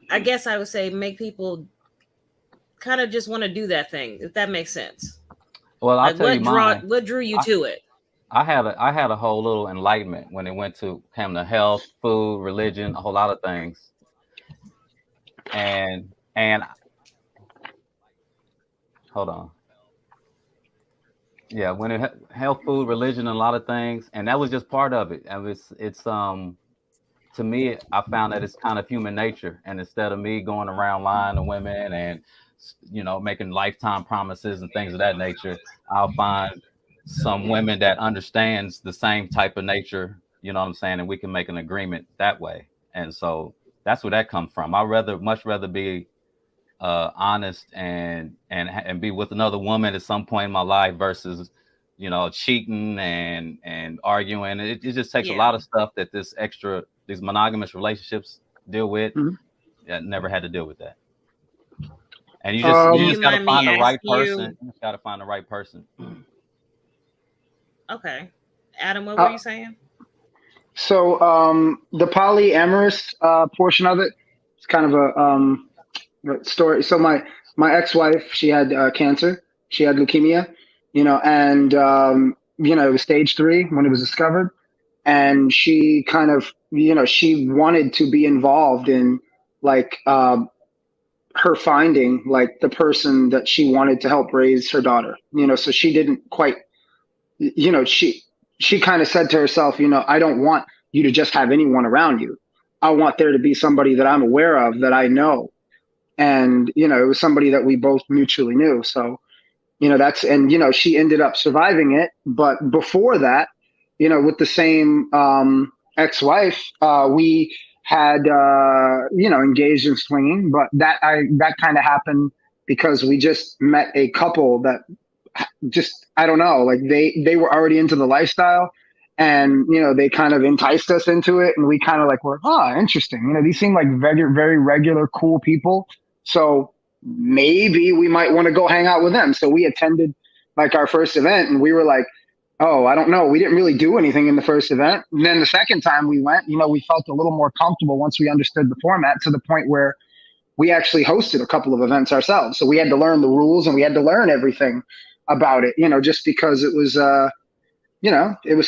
I guess I would say make people kind of just want to do that thing, if that makes sense. Well, I'll Like tell you mine. what drew you I, to it? I had a whole little enlightenment when it went to came to health, food, religion, a whole lot of things. And hold on. Yeah, when health, food, religion, and a lot of things, and that was just part of it. And it's to me, I found that it's kind of human nature. And instead of me going around lying to women and making lifetime promises and things of that nature, I'll find some women that understands the same type of nature. You know what I'm saying? And we can make an agreement that way. And so that's where that comes from. Much rather be honest and be with another woman at some point in my life versus cheating and arguing. It just takes a Yeah. lot of stuff that these monogamous relationships deal with. Mhm. I never had to deal with that. And Do you you Um, just got to mind me find the right asking person. you? You just got to find the right person. Okay, Adam, what were uh, you saying? the polyamorous portion of it, it's kind of a story. So my ex-wife, she had cancer. She had leukemia, and it was stage 3 when it was discovered. And she kind of, she wanted to be involved in like her finding like the person that she wanted to help raise her daughter. So she didn't quite, you know, she she kind of said to herself, I don't want you to just have anyone around you. I want there to be somebody that I'm aware of, that I know. And it was somebody that we both mutually knew. So she ended up surviving it. But before that, with the same ex-wife, we had engaged in swinging, but that kind of happened because we just met a couple that just, I don't know, like they were already into the lifestyle, and they kind of enticed us into it, and we kind of like were, interesting, these seem like very, very regular cool people, so maybe we might want to go hang out with them. So we attended like our first event, and we were like, oh, I don't know, we didn't really do anything in the first event. And then the second time we went, we felt a little more comfortable once we understood the format, to the point where we actually hosted a couple of events ourselves. So we had to learn the rules, and we had to learn everything about it, just because it was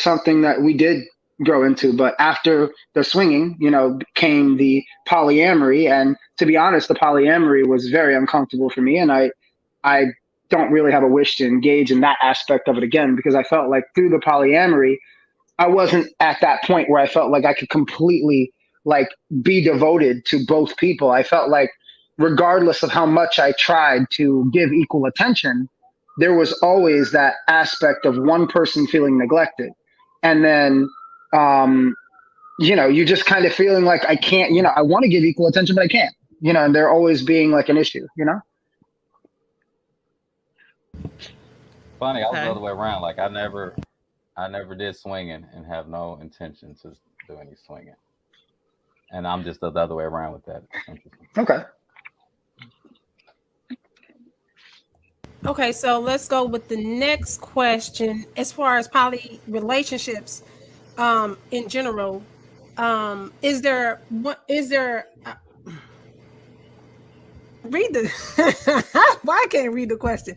something that we did grow into. But after the swinging, came the polyamory. And to be honest, the polyamory was very uncomfortable for me. And I don't really have a wish to engage in that aspect of it again, because I felt like through the polyamory, I wasn't at that point where I felt like I could completely like be devoted to both people. I felt like regardless of how much I tried to give equal attention, there was always that aspect of one person feeling neglected. And then you just kind of feeling like I can't, I want to give equal attention, but I can't, and there always being like an issue. Funny, I was the Okay. other way around. Like I never did swinging and have no intention to do any swinging. And I'm just the other way around with that. It's interesting. Okay. Okay, so let's go with the next question. As far as poly relationships, in general, is there what is there? Read the why I can't read the question.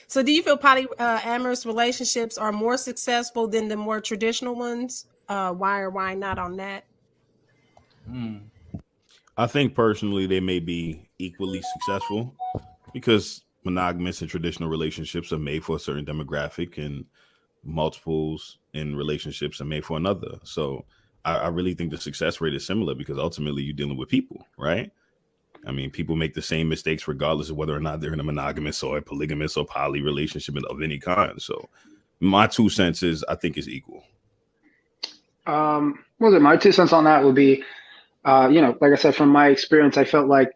So, do you feel polyamorous relationships are more successful than the more traditional ones? Why or why not on that? Hmm. I think personally they may be equally successful because monogamous and traditional relationships are made for a certain demographic, and multiples in relationships are made for another. So I really think the success rate is similar because ultimately you're dealing with people, right? I mean, people make the same mistakes regardless of whether or not they're in a monogamous or a polygamous or poly relationship of any kind. So my 2 cents is I think is equal. Was it my 2 cents on that would be, like I said, from my experience, I felt like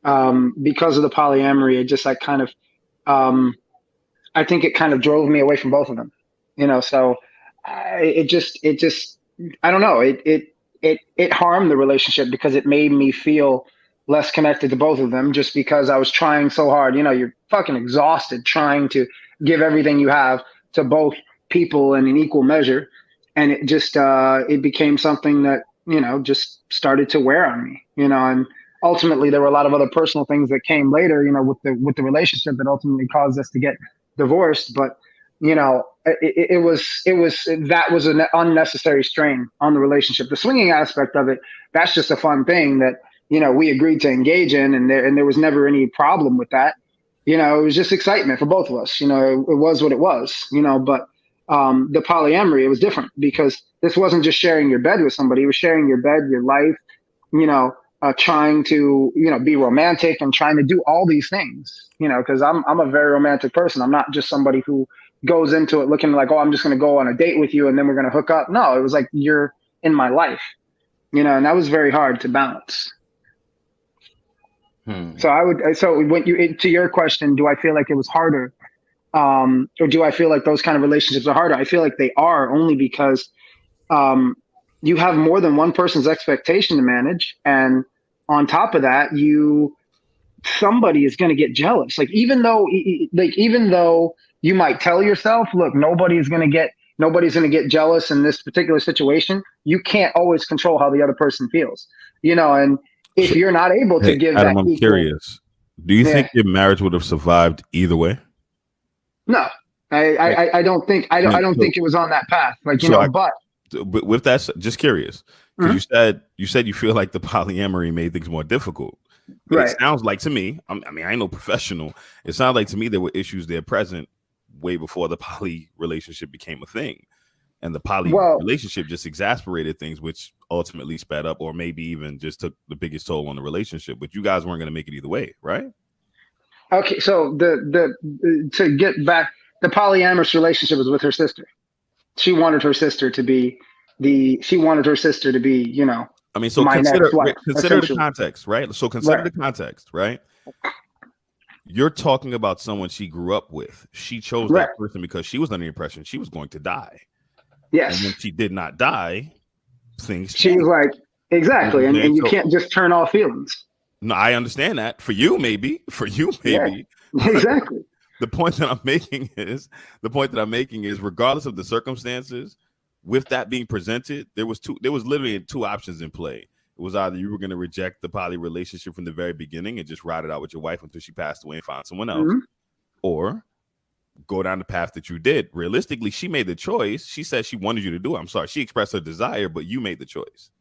because of the polyamory, it just like kind of, um, I think it kind of drove me away from both of them. So it just, I don't know, it harmed the relationship because it made me feel less connected to both of them, just because I was trying so hard. You're fucking exhausted trying to give everything you have to both people in an equal measure, and it just it became something that just started to wear on me. And ultimately there were a lot of other personal things that came later, with the relationship that ultimately caused us to get divorced. But it was that was an unnecessary strain on the relationship. The swinging aspect of it, that's just a fun thing that we agreed to engage in, and there was never any problem with that. It was just excitement for both of us. It was what it was. But the polyamory, it was different because this wasn't just sharing your bed with somebody. It was sharing your bed, your life. Trying to be romantic and trying to do all these things. Because I'm a very romantic person. I'm not just somebody who goes into it looking like, oh, I'm just going to go on a date with you and then we're going to hook up. No, it was like, you're in my life. And that was very hard to balance. So when to your question, do I feel like it was harder? Or do I feel like those kind of relationships are harder? I feel like they are, only because you have more than one person's expectation to manage. And on top of that, somebody is going to get jealous. Even though you might tell yourself, look, nobody's going to get jealous in this particular situation, you can't always control how the other person feels, and if you're not able to give Adam, that I'm curious. Do you think your marriage would have survived either way? No, I don't think it was on that path. But with that, just curious, because you said you feel like the polyamory made things more difficult. Right. It sounds like to me, I ain't no professional. It sounds like to me there were issues there present way before the poly relationship became a thing. And the poly relationship just exasperated things, which ultimately sped up, or maybe even just took the biggest toll on the relationship. But you guys weren't going to make it either way, right? Okay, so to get back, the polyamorous relationship was with her sister. She wanted her sister to be so consider the context, right? So consider the context, right? You're talking about someone she grew up with. She chose that person because she was under the impression she was going to die. Yes. And when she did not die, things she changed. was like, exactly. And you can't just turn off feelings. No, I understand that. For you, maybe. Yeah, exactly. The point that I'm making is, regardless of the circumstances, with that being presented, there was literally two options in play. It was either you were going to reject the poly relationship from the very beginning and just ride it out with your wife until she passed away and find someone else, or go down the path that you did. Realistically, she made the choice. She said she wanted you to do it. I'm sorry, she expressed her desire, but you made the choice.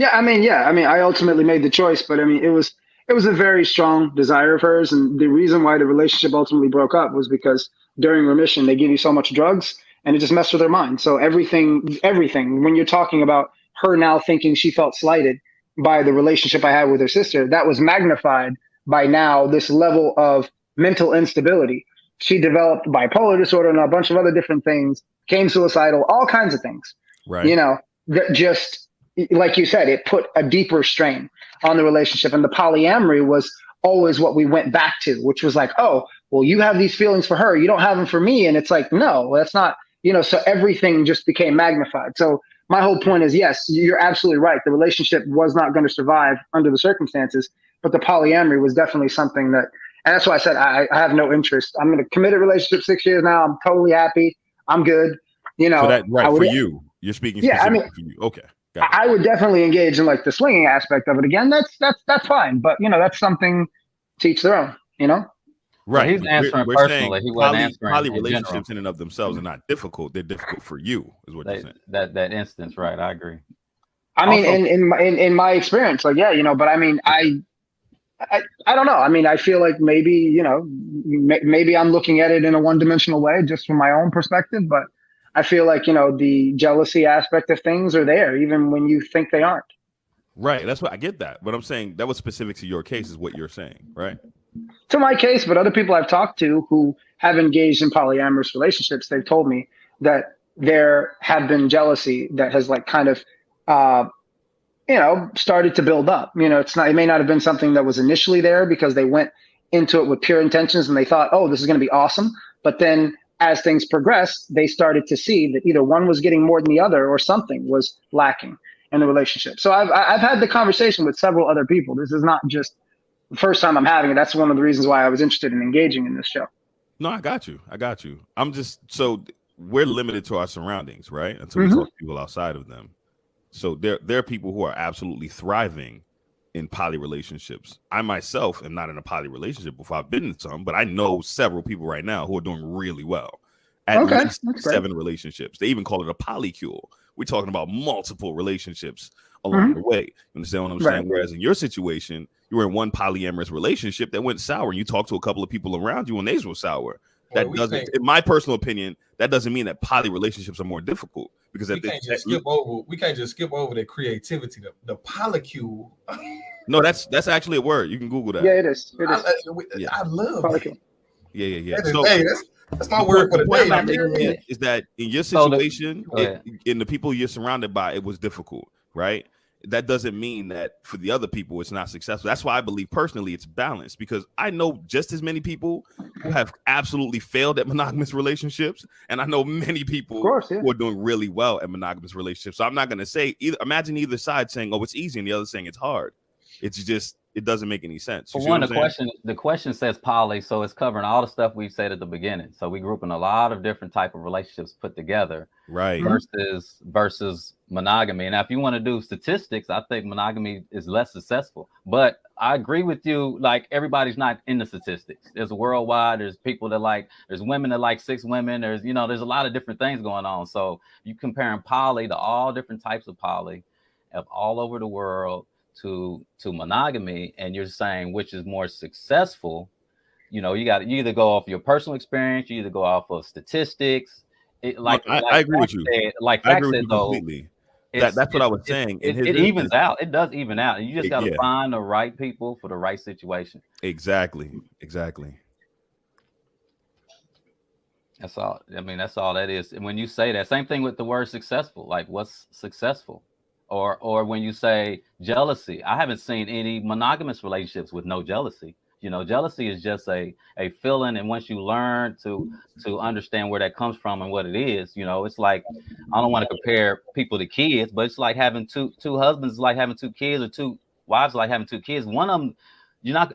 I ultimately made the choice, but it was a very strong desire of hers. And the reason why the relationship ultimately broke up was because during remission, they give you so much drugs and it just messed with their mind. So everything, when you're talking about her now thinking she felt slighted by the relationship I had with her sister, that was magnified by now this level of mental instability. She developed bipolar disorder and a bunch of other different things, became suicidal, all kinds of things. Right. That just, like you said, it put a deeper strain on the relationship. And the polyamory was always what we went back to, which was like, oh, well, you have these feelings for her, you don't have them for me. And it's like, no, that's not, so everything just became magnified. So my whole point is, yes, you're absolutely right. The relationship was not going to survive under the circumstances, but the polyamory was definitely something that, and that's why I said I have no interest. I'm in a committed relationship 6 years now. I'm totally happy. I'm good. So that, right, for you, you're speaking specifically for you. Okay. I would definitely engage in like the swinging aspect of it again. That's fine. But that's something to each their own, Right. He's answering personally. He wasn't answering poly relationships in and of themselves are not difficult. They're difficult for you, is what you're saying. That instance, right? I agree. In my experience, but I don't know. I feel like maybe I'm looking at it in a one-dimensional way, just from my own perspective. But I feel like the jealousy aspect of things are there, even when you think they aren't. Right. That's what I get that. But I'm saying that was specific to your case, is what you're saying, right? To my case, but other people I've talked to who have engaged in polyamorous relationships, they've told me that there have been jealousy that has like kind of, started to build up. It may not have been something that was initially there because they went into it with pure intentions and they thought, oh, this is going to be awesome. But then as things progressed, they started to see that either one was getting more than the other or something was lacking in the relationship. So I've had the conversation with several other people. This is not just the first time I'm having it. That's one of the reasons why I was interested in engaging in this show. No, I got you. I'm just, so we're limited to our surroundings, right? Until we talk to people outside of them. So there are people who are absolutely thriving in poly relationships. I myself am not in a poly relationship before. I've been in some, but I know several people right now who are doing really well. At least 7 relationships. They even call it a polycule. We're talking about multiple relationships along the way. You understand what I'm saying? Whereas in your situation, you were in one polyamorous relationship that went sour, and you talked to a couple of people around you and theirs were sour. That doesn't, in my personal opinion, that doesn't mean that poly relationships are more difficult, because we can't just skip over the creativity, the polycule. No, that's actually a word. You can Google that. Yeah, it is. I love polycule. Yeah. That's my word for the day. Is that in your situation, in the people you're surrounded by, it was difficult, right? That doesn't mean that for the other people it's not successful. That's why I believe personally it's balanced, because I know just as many people who have absolutely failed at monogamous relationships, and I know many people who are doing really well at monogamous relationships. So I'm not going to say imagine either side saying, "Oh, it's easy," and the other saying it's hard. It's just, it doesn't make any sense. For one, the question says poly, so it's covering all the stuff we said at the beginning. So we group in a lot of different type of relationships put together, right? Versus monogamy. And now, if you want to do statistics, I think monogamy is less successful. But I agree with you. Like, everybody's not in the statistics. There's worldwide. There's people that there's women that like 6 women. There's a lot of different things going on. So you comparing poly to all different types of poly of all over the world to monogamy, and you're saying which is more successful. You either go off your personal experience, you either go off of statistics. I agree with you. Like Fact said, though, that's what I was saying. It evens out. It does even out. And you just got to find the right people for the right situation. Exactly. That's all. I mean, that's all that is. And when you say that, same thing with the word successful. Like, what's successful? Or when you say jealousy, I haven't seen any monogamous relationships with no jealousy. Jealousy is just a feeling, and once you learn to understand where that comes from and what it is, it's like, I don't want to compare people to kids, but it's like having two husbands, like having 2 kids, or 2 wives, like having 2 kids. One of them,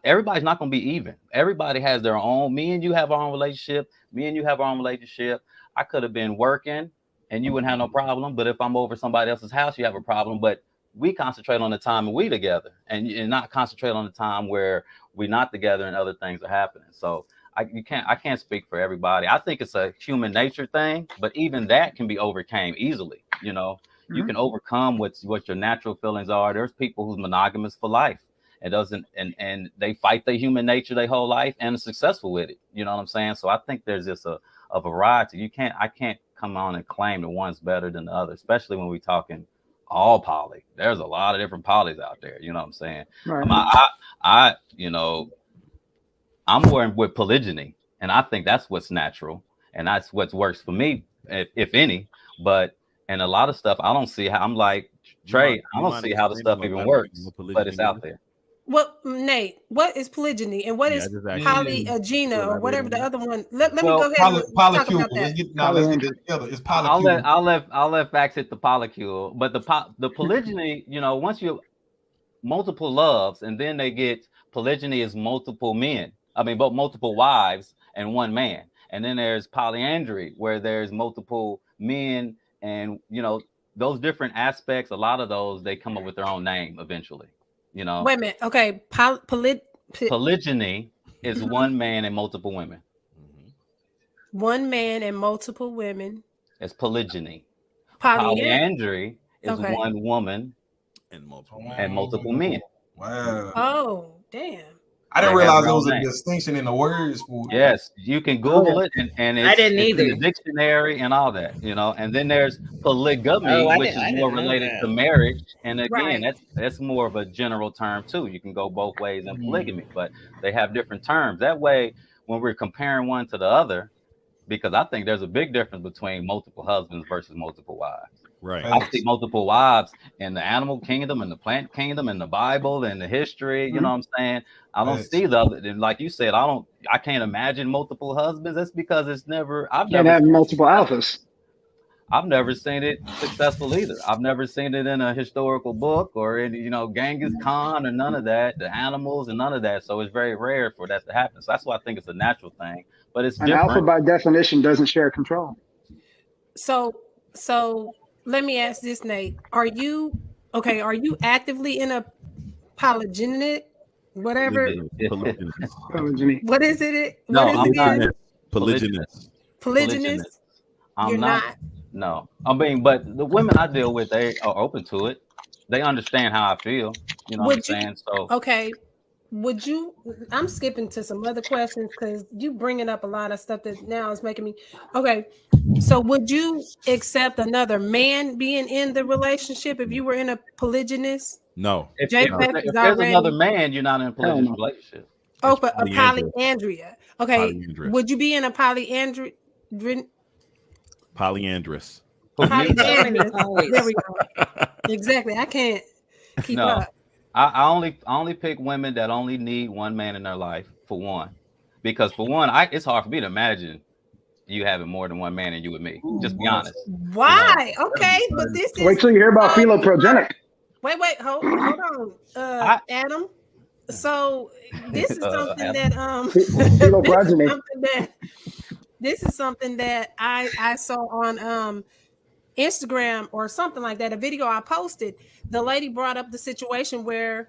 everybody's not going to be even. Everybody has their own. Me and you have our own relationship. Me and you have our own relationship. I could have been working and you wouldn't have no problem. But if I'm over somebody else's house, you have a problem. But we concentrate on the time when we together, and not concentrate on the time where we're not together and other things are happening. So I can't speak for everybody. I think it's a human nature thing, but even that can be overcame easily. You can overcome what your natural feelings are. There's people who's monogamous for life. It doesn't, and they fight their human nature their whole life and are successful with it. You know what I'm saying? So I think there's just a variety. I can't come on and claim that one's better than the other, especially when we're talking all poly. There's a lot of different polys out there. You know what I'm saying? Right. I'm more with polygyny, and I think that's what's natural, and that's what works for me, if any. But and a lot of stuff, I don't see how. I'm like Trey. I don't see how the stuff even works, but it's out there. Well, Nate, what is polygyny and what is polygyny or whatever the other one? Let me go ahead and talk about that. Let's get together. It's polycule. I'll let Facts hit the polycule, but the polygyny, once you multiple loves, and then they get polygyny is multiple men. I mean, both multiple wives and one man, and then there's polyandry where there's multiple men, and those different aspects. A lot of those they come up with their own name eventually. Wait a minute. Okay. Polygyny is one man and multiple women. One man and multiple women. It's polygyny. Polyandry is one woman and multiple men. Wow. Oh, damn. I didn't realize there was a distinction in the words. Yes, you can Google it, and it's, I didn't either. In the dictionary and all that, And then there's polygamy, which is more related to marriage. And again, that's more of a general term too. You can go both ways in polygamy, but they have different terms. That way, when we're comparing one to the other, because I think there's a big difference between multiple husbands versus multiple wives. Right. I see multiple wives in the animal kingdom and the plant kingdom and the Bible and the history. You know what I'm saying? I don't see the other. And like you said, I can't imagine multiple husbands. That's because it's never. I've never had multiple alphas. I've never seen it successful either. I've never seen it in a historical book or in Genghis Khan or none of that. The animals and none of that. So it's very rare for that to happen. So that's why I think it's a natural thing. But it's different. Alpha by definition doesn't share control. So let me ask this, Nate. Are you actively in a polygenic, whatever. Polygynous. What is it? No, What is I'm it not. again? Polygynous. Polygynous. I'm You're not. not. No, I mean, but the women I deal with, they are open to it. They understand how I feel. You know what I'm Would you? saying? So Okay. Would you? I'm skipping to some other questions because you bringing up a lot of stuff that now is making me. Okay. So would you accept another man being in the relationship if you were in a polygynous? No. if, JPEG is there's another already man, you're not in a polygynous no. relationship. oh, but a polyandrous. polyandria. Okay. Polyandrous. Would you be in a polyandry? Polyandrous. Who, me? Polyandrous. Always. There we go. Exactly. I can't keep No. up. I only pick women that only need one man in their life, for one. Because for one, it's hard for me to imagine you having more than one man and you with me. Just be honest. Why? Okay, but this is Wait till you hear about philoprogenic. wait, hold on. Adam. So this is something that Philoprogeny. this is something that I saw on Instagram or something like that. A video I posted. The lady brought up the situation where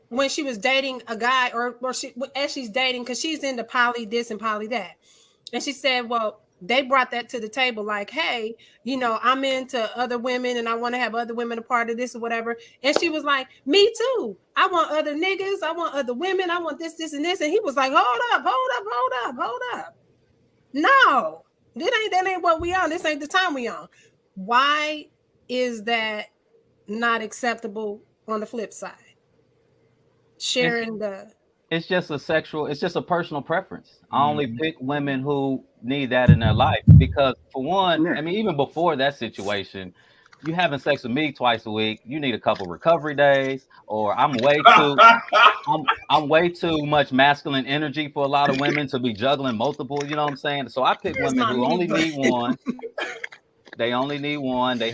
when she was dating a guy or she as she's dating, because she's into poly this and poly that, and she said, well, they brought that to the table like, hey, you know, I'm into other women and I want to have other women a part of this or whatever. And she was like, me too. I want other niggas. I want other women. I want this, and this. And he was like, hold up. No, that ain't what we on. This ain't the time we on. Why is that not acceptable on the flip side? Sharing it's just a personal preference. I only pick women who need that in their life because, for one, I mean, even before that situation, you having sex with me twice a week, you need a couple recovery days, or I'm way too much masculine energy for a lot of women to be juggling multiple, you know what I'm saying? So I pick women who only need one. They only need one. They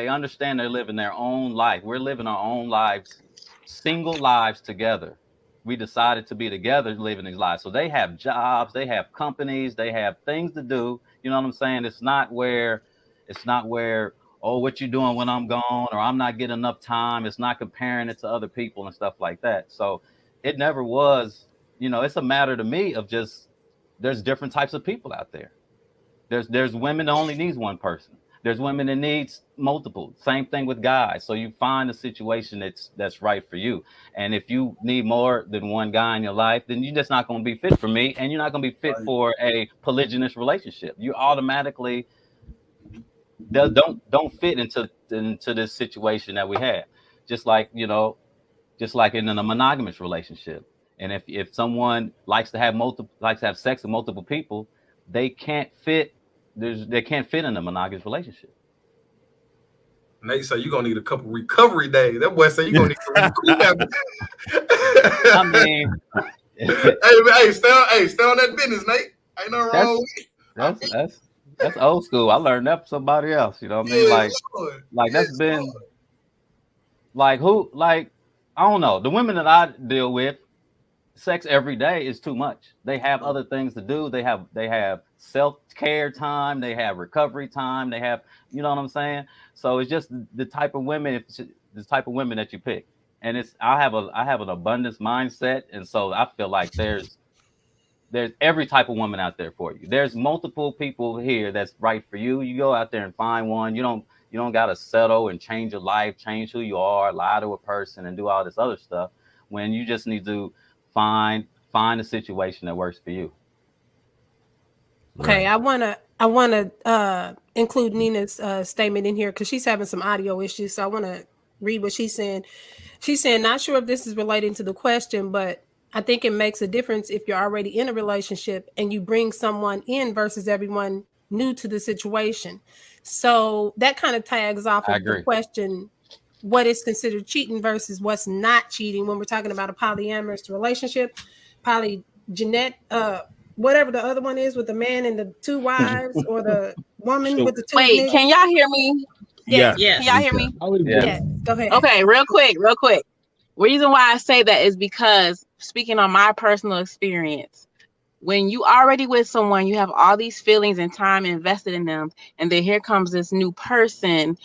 understand they're living their own life. We're living our own lives, single lives together. We decided to be together living these lives. So they have jobs, they have companies, they have things to do. You know what I'm saying? It's not where, oh, what you doing when I'm gone, or I'm not getting enough time. It's not comparing it to other people and stuff like that. So it never was, you know, it's a matter to me of just, there's different types of people out there. There's women that only needs one person. There's women that needs multiple. Same thing with guys. So you find a situation that's right for you. And if you need more than one guy in your life, then you're just not going to be fit for me, and you're not going to be fit for a polygynous relationship. You automatically don't fit into this situation that we have. Just like in a monogamous relationship. And if someone likes to have sex with multiple people, they can't fit. They can't fit in a monogamous relationship. Nate say you're gonna need a couple recovery days. That boy say you're gonna need to recoup. I mean, hey, stay on that business, Nate. Ain't no wrong. That's old school. I learned that from somebody else. You know what I mean? Like that's been like I don't know. The women that I deal with, sex every day is too much. They have other things to do. They have self-care time. They have recovery time. They have, you know what I'm saying? So it's just the type of women that you pick. And I have an abundance mindset, and so I feel like there's every type of woman out there for you. There's multiple people here that's right for you. You go out there and find one. You don't gotta settle and change your life, change who you are, lie to a person, and do all this other stuff. When you just need to find a situation that works for you. Okay, I wanna include Nina's statement in here because she's having some audio issues. So I want to read what she's saying. She's saying, not sure if this is relating to the question, but I think it makes a difference if you're already in a relationship and you bring someone in versus everyone new to the situation. So that kind of tags off of the question, what is considered cheating versus what's not cheating when we're talking about a polyamorous relationship, polygenic, whatever the other one is with the man and the two wives, or the woman with the two. Wait, can y'all hear me? Yes. Can y'all hear me? Yes. Go ahead. Okay, real quick. Reason why I say that is because, speaking on my personal experience, when you already with someone, you have all these feelings and time invested in them, and then here comes this new person.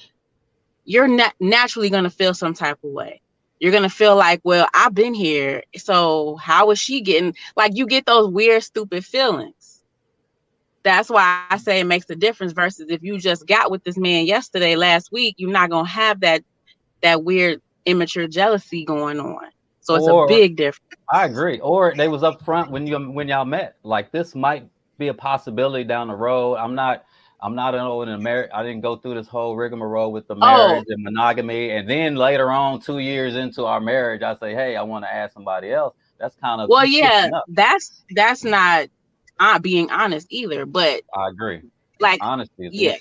you're naturally going to feel some type of way. You're going to feel like, well, I've been here, so how is she getting, like, you get those weird, stupid feelings. That's why I say it makes a difference versus if you just got with this man yesterday, last week, you're not going to have that weird, immature jealousy going on. So it's a big difference. I agree. Or they was up front when y'all met. Like, this might be a possibility down the road. I'm not in a marriage. I didn't go through this whole rigmarole with the marriage and monogamy. And then later on, 2 years into our marriage, I say, hey, I want to add somebody else. That's kind of, well, yeah, that's not being honest either. But I agree. Like, honesty is yeah.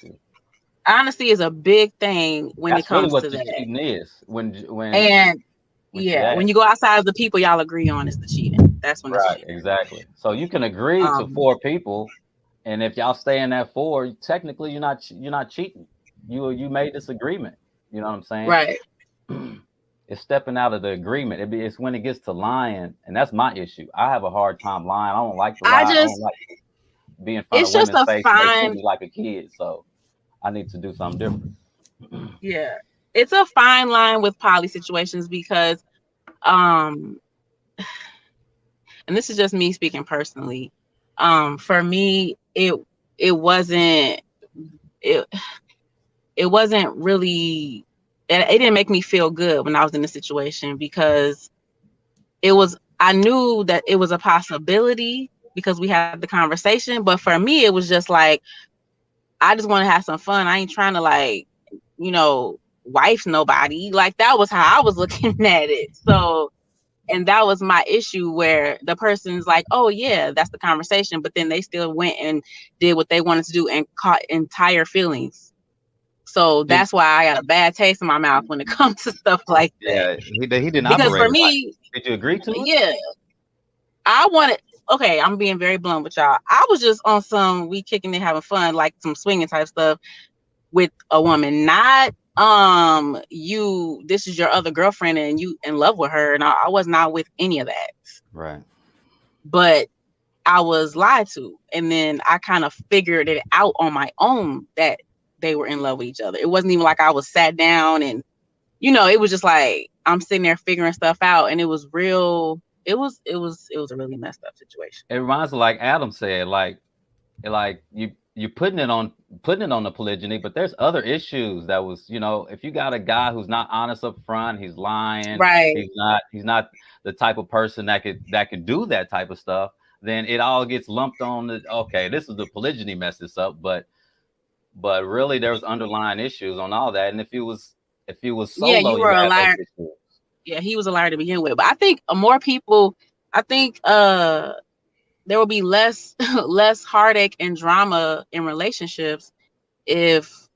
Honesty is a big thing when it comes to that. Cheating is when you go outside of the people y'all agree on, is the cheating. That's when it's cheating. Exactly. So you can agree to 4 people, and if y'all stay in that 4, technically you're not cheating. You made this agreement. You know what I'm saying? Right. It's stepping out of the agreement. It's when it gets to lying, and that's my issue. I have a hard time lying. I don't like to lie. I don't like being in front of women's face and they treat me like a kid. So I need to do something different. Yeah. It's a fine line with poly situations because, and this is just me speaking personally. For me, it wasn't really, it didn't make me feel good when I was in the situation because I knew that it was a possibility because we had the conversation. But for me, it was just like, I just want to have some fun. I ain't trying to, like, wife nobody. Like, that was how I was looking at it. So, and that was my issue, where the person's like, oh yeah, that's the conversation, but then they still went and did what they wanted to do and caught entire feelings. So that's why I got a bad taste in my mouth when it comes to stuff like that. Yeah, he didn't because operate. For me, did you agree to it? Yeah, I wanted. Okay, I'm being very blunt with y'all. I was just on some we kicking it, having fun, like some swinging type stuff with a woman, not this is your other girlfriend and you in love with her, and I was not with any of that. Right. But I was lied to, and then I kind of figured it out on my own that they were in love with each other. It wasn't even like I was sat down and it was just like I'm sitting there figuring stuff out, and it was real. It was a really messed up situation. It reminds me, like Adam said, like you putting it on the polygyny, but there's other issues that was, if you got a guy who's not honest up front, he's lying, right? He's not the type of person that could do that type of stuff, then it all gets lumped on this is the polygyny mess this up, but really there's underlying issues on all that. And if he was solo, you were a liar. Yeah, he was a liar to begin with. But I think more people, there will be less heartache and drama in relationships if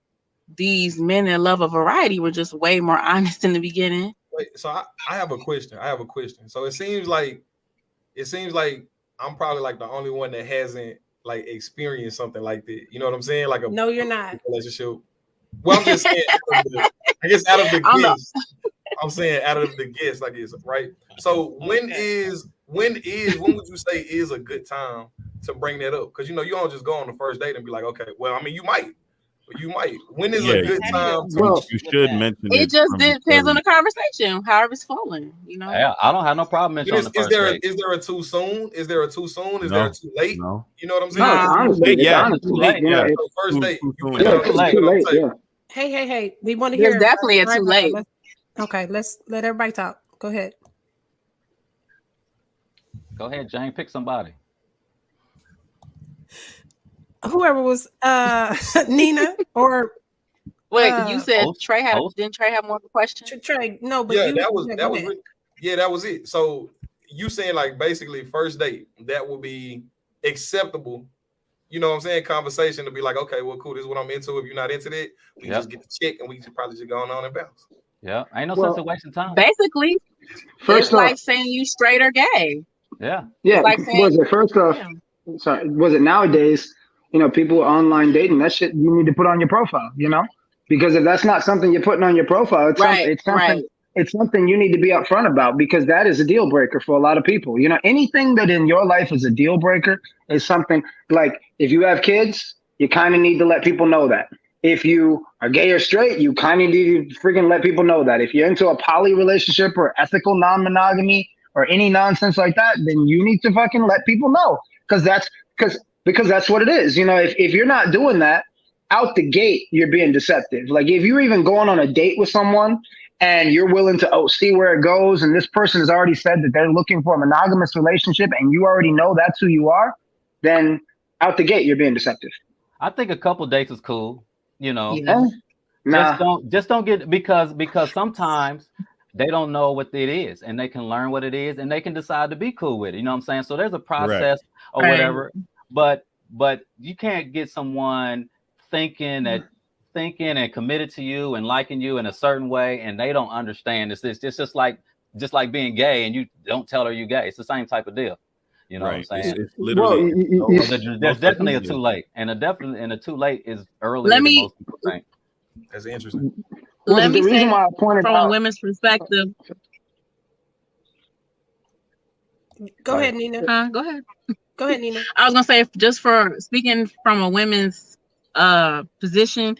these men that love a variety were just way more honest in the beginning. Wait, so I have a question. So it seems like I'm probably like the only one that hasn't like experienced something like that. You know what I'm saying? Like no, you're not. Relationship. Well, I'm just saying. I guess out of the guests. I'm saying out of the guests, I guess, right? So when would you say is a good time to bring that up? Because you don't just go on the first date and be like, okay, well, I mean, you might. When is a good time? You should mention it. It just depends on the conversation, however it's flowing. Yeah, I don't have no problem mentioning on the first date. Is there a too soon? Is there a too late? No. You know what I'm saying? No, honestly, too late. Yeah. First date. Too late. Yeah. Hey, we want to hear. There's definitely a too late. Okay, let's let everybody talk. Go ahead. Go ahead, Jane. Pick somebody. Whoever was Nina or wait, you said Trey didn't Trey have more of a question? Trey, no, but that was it. So you saying like basically first date, that will be acceptable. You know what I'm saying? Conversation to be like, okay, well, cool. This is what I'm into. If you're not into that, we just get the check and we just probably just going on and bounce. Yeah, ain't no sense of wasting time. Basically, it's like saying you straight or gay. Yeah. Yeah. Like was it first off? Yeah. Sorry. Was it nowadays? People online dating. That shit you need to put on your profile. Because if that's not something you're putting on your profile, it's something you need to be upfront about, because that is a deal breaker for a lot of people. Anything that in your life is a deal breaker is something like if you have kids, you kind of need to let people know that. if you are gay or straight, you kind of need to freaking let people know that. If you're into a poly relationship or ethical non-monogamy or any nonsense like that, then you need to fucking let people know, because that's what it is. You know, if you're not doing that out the gate, you're being deceptive. Like if you're even going on a date with someone and you're willing to see where it goes, and this person has already said that they're looking for a monogamous relationship, and you already know that's who you are, then out the gate you're being deceptive. I think a couple dates is cool. You know, just don't get, because sometimes they don't know what it is, and they can learn what it is, and they can decide to be cool with it. You know what I'm saying? So there's a process or whatever, but you can't get someone thinking and committed to you and liking you in a certain way, and they don't understand this. It's just like being gay, and you don't tell her you're gay. It's the same type of deal. You know what I'm saying? It's literally, there's definitely a too late, and a too late is earlier than most people think. That's interesting. Let me say, from a women's perspective. Go ahead, Nina. Go ahead. Go ahead, Nina. I was gonna say, just for speaking from a women's position,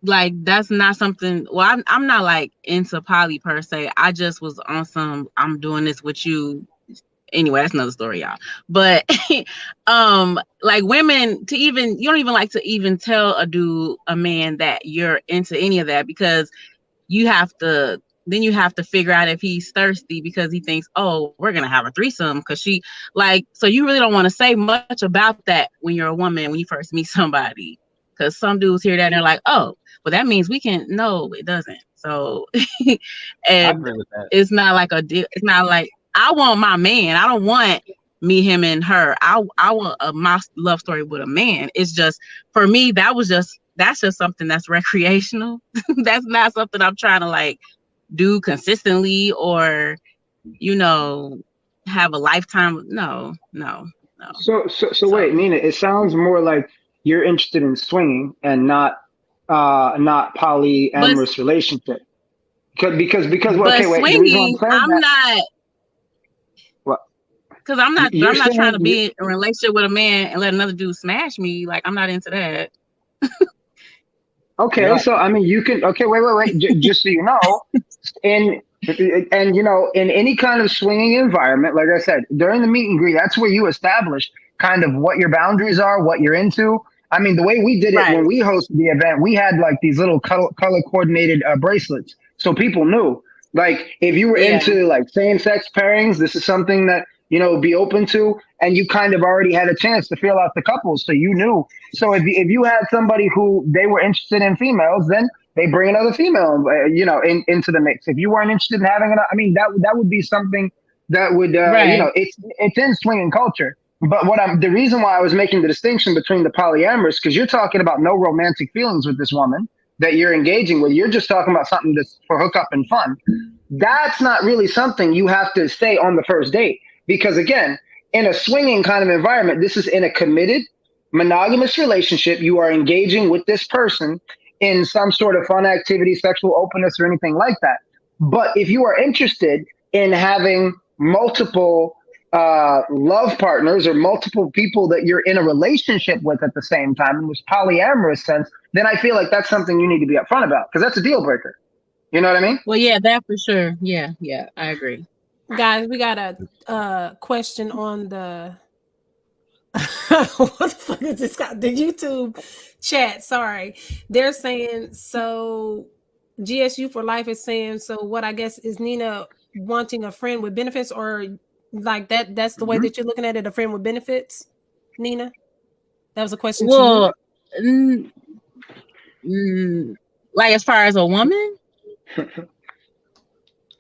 like that's not something. Well, I'm not like into poly per se. I just was on some, I'm doing this with you. Anyway, that's another story, y'all. But like women, you don't even like to even tell a man that you're into any of that, because you have to figure out if he's thirsty because he thinks, oh, we're gonna have a threesome, because she like, so you really don't want to say much about that when you're a woman, when you first meet somebody, because some dudes hear that and they're like, oh, well, that means we can. No, it doesn't. So and I agree with that. It's not like it's not like, I want my man. I don't want me, him, and her. I want my love story with a man. It's just, for me, that's just something that's recreational. That's not something I'm trying to like do consistently, or, you know, have a lifetime. No. So wait, Nina, it sounds more like you're interested in swinging and not polyamorous relationship. Because okay, wait, swinging, the reason I'm not. Because I'm not trying to be in a relationship with a man and let another dude smash me. Like, I'm not into that. Okay, so I mean, you can. Okay, wait. Just so you know, in any kind of swinging environment, like I said, during the meet and greet, that's where you establish kind of what your boundaries are, what you're into. I mean, the way we did it when we hosted the event, we had like these little color coordinated bracelets, so people knew. Like, if you were into like same-sex pairings, this is something that, you know, be open to, and you kind of already had a chance to feel out the couples, so you knew. So if you had somebody who they were interested in females, then they bring another female, into the mix. If you weren't interested in having it, I mean, that would be something that would, it's in swinging culture. But the reason why I was making the distinction between the polyamorous, because you're talking about no romantic feelings with this woman that you're engaging with. You're just talking about something that's for hookup and fun. That's not really something you have to say on the first date. Because again, in a swinging kind of environment, this is in a committed, monogamous relationship. You are engaging with this person in some sort of fun activity, sexual openness, or anything like that. But if you are interested in having multiple love partners or multiple people that you're in a relationship with at the same time, in this polyamorous sense, then I feel like that's something you need to be upfront about, because that's a deal breaker. You know what I mean? Well, yeah, that for sure. Yeah, I agree. Guys, we got a question on the what the fuck is this guy? The YouTube chat. Sorry. They're saying, so GSU for Life is saying, so what, I guess, is Nina wanting a friend with benefits, or like that's the way that you're looking at it, a friend with benefits, Nina? That was a question to you? Like, as far as a woman?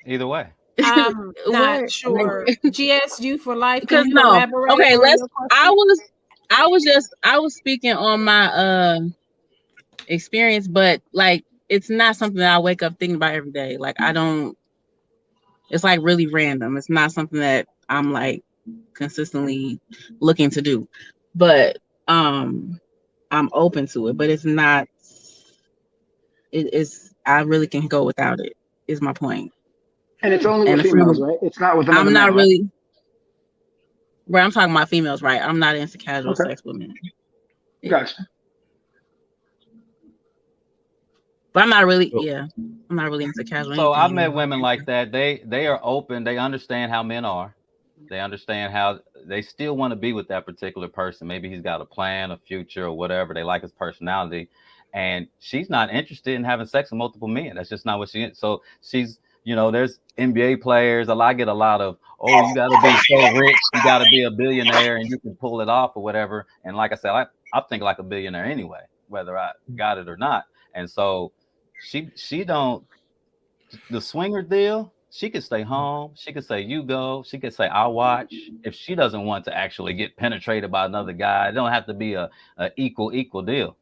Either way. I'm not sure. GSU for Life. Because okay, I was speaking on my experience, but like, it's not something that I wake up thinking about every day. Like, it's like really random. It's not something that I'm like consistently looking to do. But I'm open to it, but it's not, I really can go without it, is my point. And it's only with females, right? It's not with another I'm not man, really. Right, I'm talking about females, right? I'm not into casual sex with men. Gotcha. But I'm not really, I'm not really into casual. So I've anything met anymore. women like that. They are open. They understand how men are. They understand how they still want to be with that particular person. Maybe he's got a plan, a future, or whatever. They like his personality, and she's not interested in having sex with multiple men. That's just not what she is. So she's, there's NBA players. I get a lot of, oh, you got to be so rich, you got to be a billionaire, and you can pull it off or whatever. And like I said, I think like a billionaire anyway, whether I got it or not. And so she don't, the swinger deal. She could stay home. She could say, you go. She could say, I'll watch. If she doesn't want to actually get penetrated by another guy, it don't have to be a equal deal.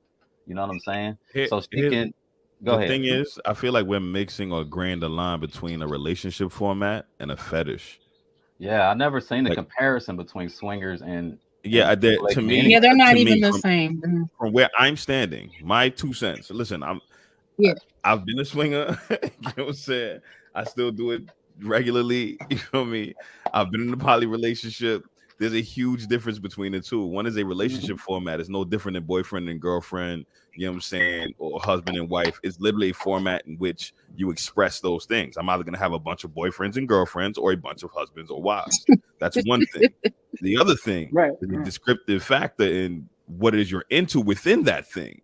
You know what I'm saying? So she can go ahead. The thing is, I feel like we're mixing or graying the line between a relationship format and a fetish. Yeah, I've never seen a comparison between swingers and to me, yeah, they're not even the same. From where I'm standing, my 2 cents. Listen, I've been a swinger. You know what I'm saying? I still do it regularly. You know what I mean? I've been in a poly relationship. There's a huge difference between the two. One is a relationship format. It's no different than boyfriend and girlfriend, you know what I'm saying, or husband and wife. It's literally a format in which you express those things. I'm either going to have a bunch of boyfriends and girlfriends or a bunch of husbands or wives. That's one thing. The other thing is the descriptive factor in what it is you're into within that thing.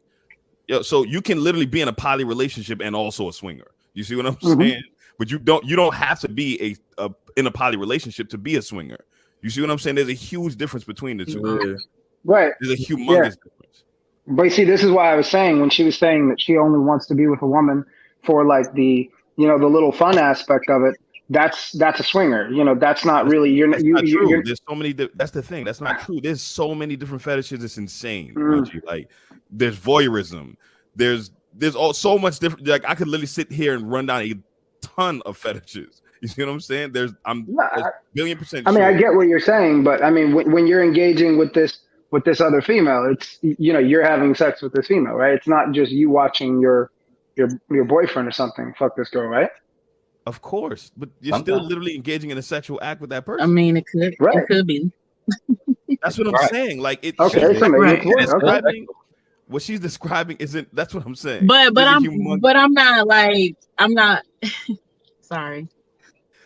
So you can literally be in a poly relationship and also a swinger. You see what I'm saying? But you don't have to be in a poly relationship to be a swinger. You see what I'm saying? There's a huge difference between the two. Right. There's a humongous difference. But see, this is why I was saying when she was saying that she only wants to be with a woman for like the the little fun aspect of it. That's a swinger. That's not really not true. There's so many. That's the thing. That's not true. There's so many different fetishes. It's insane. Like there's voyeurism. There's so much different. Like I could literally sit here and run down a ton of fetishes. You see what I'm saying? There's a billion%. I mean, I get what you're saying, but I mean, when you're engaging with this other female, it's you're having sex with this female, right? It's not just you watching your boyfriend or something. Fuck this girl, right? Of course, but you're still literally engaging in a sexual act with that person. I mean, it could be. That's what I'm saying. Like it's what she's describing isn't. That's what I'm saying. But I'm not. Sorry.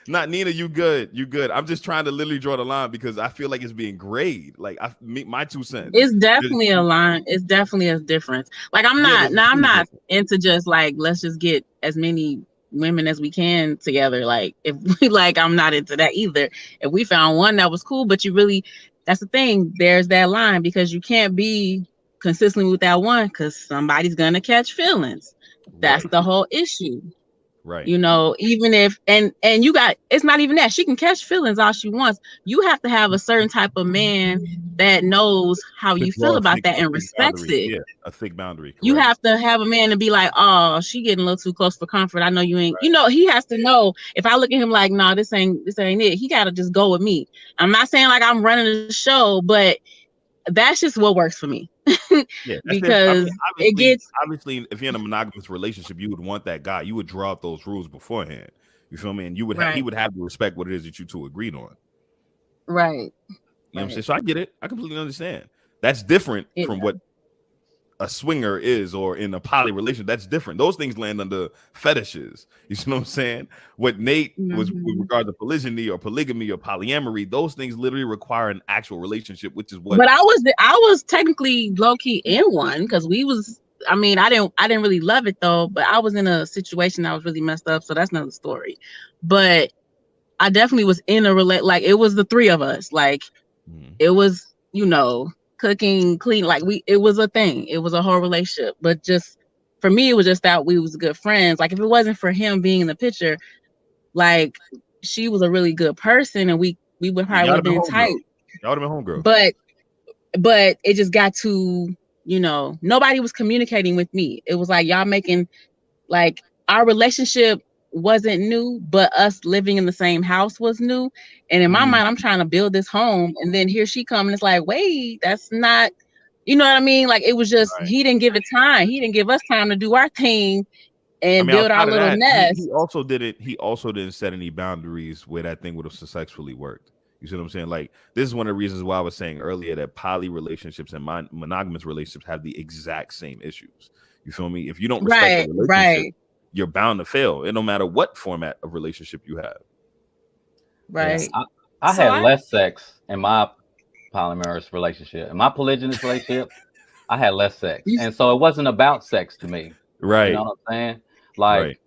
Not Nina, you good. I'm just trying to literally draw the line because I feel like it's being grayed. Like my 2 cents. It's definitely a line. It's definitely a difference. Like I'm not into just like let's just get as many women as we can together. Like if we I'm not into that either. If we found one that was cool, but that's the thing. There's that line because you can't be consistently with that one because somebody's gonna catch feelings. That's the whole issue. Right. Even if and you got, it's not even that she can catch feelings all she wants. You have to have a certain type of man that knows how you feel about that and respects it. Yeah, a thick boundary. Correct. You have to have a man to be like, oh, she getting a little too close for comfort. I know you ain't. Right. He has to know if I look at him like, no, this ain't it. He got to just go with me. I'm not saying like I'm running the show, but that's just what works for me. Because it gets obviously if you're in a monogamous relationship, you would want that guy. You would draw up those rules beforehand. You feel me? And you would he would have to respect what it is that you two agreed on. Right. You know what I'm saying? So I get it. I completely understand. That's different from what a swinger is, or in a poly relationship. That's different. Those things land under fetishes. You see what I'm saying? What Nate was with regard to polygyny or polygamy or polyamory, those things literally require an actual relationship, which is what. But I was technically low key in one because we was. I mean, I didn't really love it though, but I was in a situation that was really messed up, so that's another story. But I definitely was in a like it was the three of us. Like it was, cooking, clean, like it was a thing. It was a whole relationship. But just for me, it was just that we was good friends. Like if it wasn't for him being in the picture, like she was a really good person and we would probably would have been tight. Y'all would have been homegirl. But it just got to, nobody was communicating with me. It was like y'all making like our relationship wasn't new, but us living in the same house was new. And in my mind, I'm trying to build this home, and then here she comes, and it's like, wait, that's not, you know what I mean? Like it was just he didn't give it time. He didn't give us time to do our thing and build our little nest. He also didn't set any boundaries where that thing would have successfully worked. You see what I'm saying? Like this is one of the reasons why I was saying earlier that poly relationships and monogamous relationships have the exact same issues. You feel me? If you don't respect Right, the relationship, right, you're bound to fail. It no matter what format of relationship you have. right. I So had I- less sex in my polyamorous relationship. In my polygynous relationship, I had less sex. And so it wasn't about sex to me. You Right. know what I'm saying? Like Right.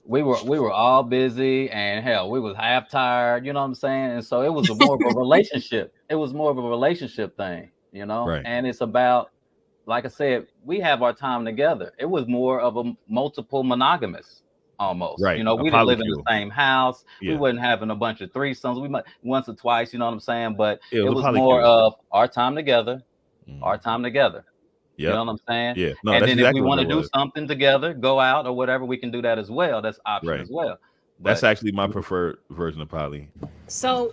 we were all busy, and hell, we was half tired, you know what I'm saying? And so it was more of a relationship. It was more of a relationship thing, you know? Right. And it's about, like I said, we have our time together. It was more of a multiple monogamous almost. Right. You know, A we didn't live in the polycule. same house. Yeah. We wasn't having a bunch of threesomes. We might once or twice, you know what I'm saying? But It it was a was more polycule. of our time together, Mhm. our time together. You Yep. know what I'm saying? Yeah. No, And that's then if we exactly what want to that do was. something together, go out or whatever, we can do that as well. That's option Right. as well. That's But actually my preferred version of poly. So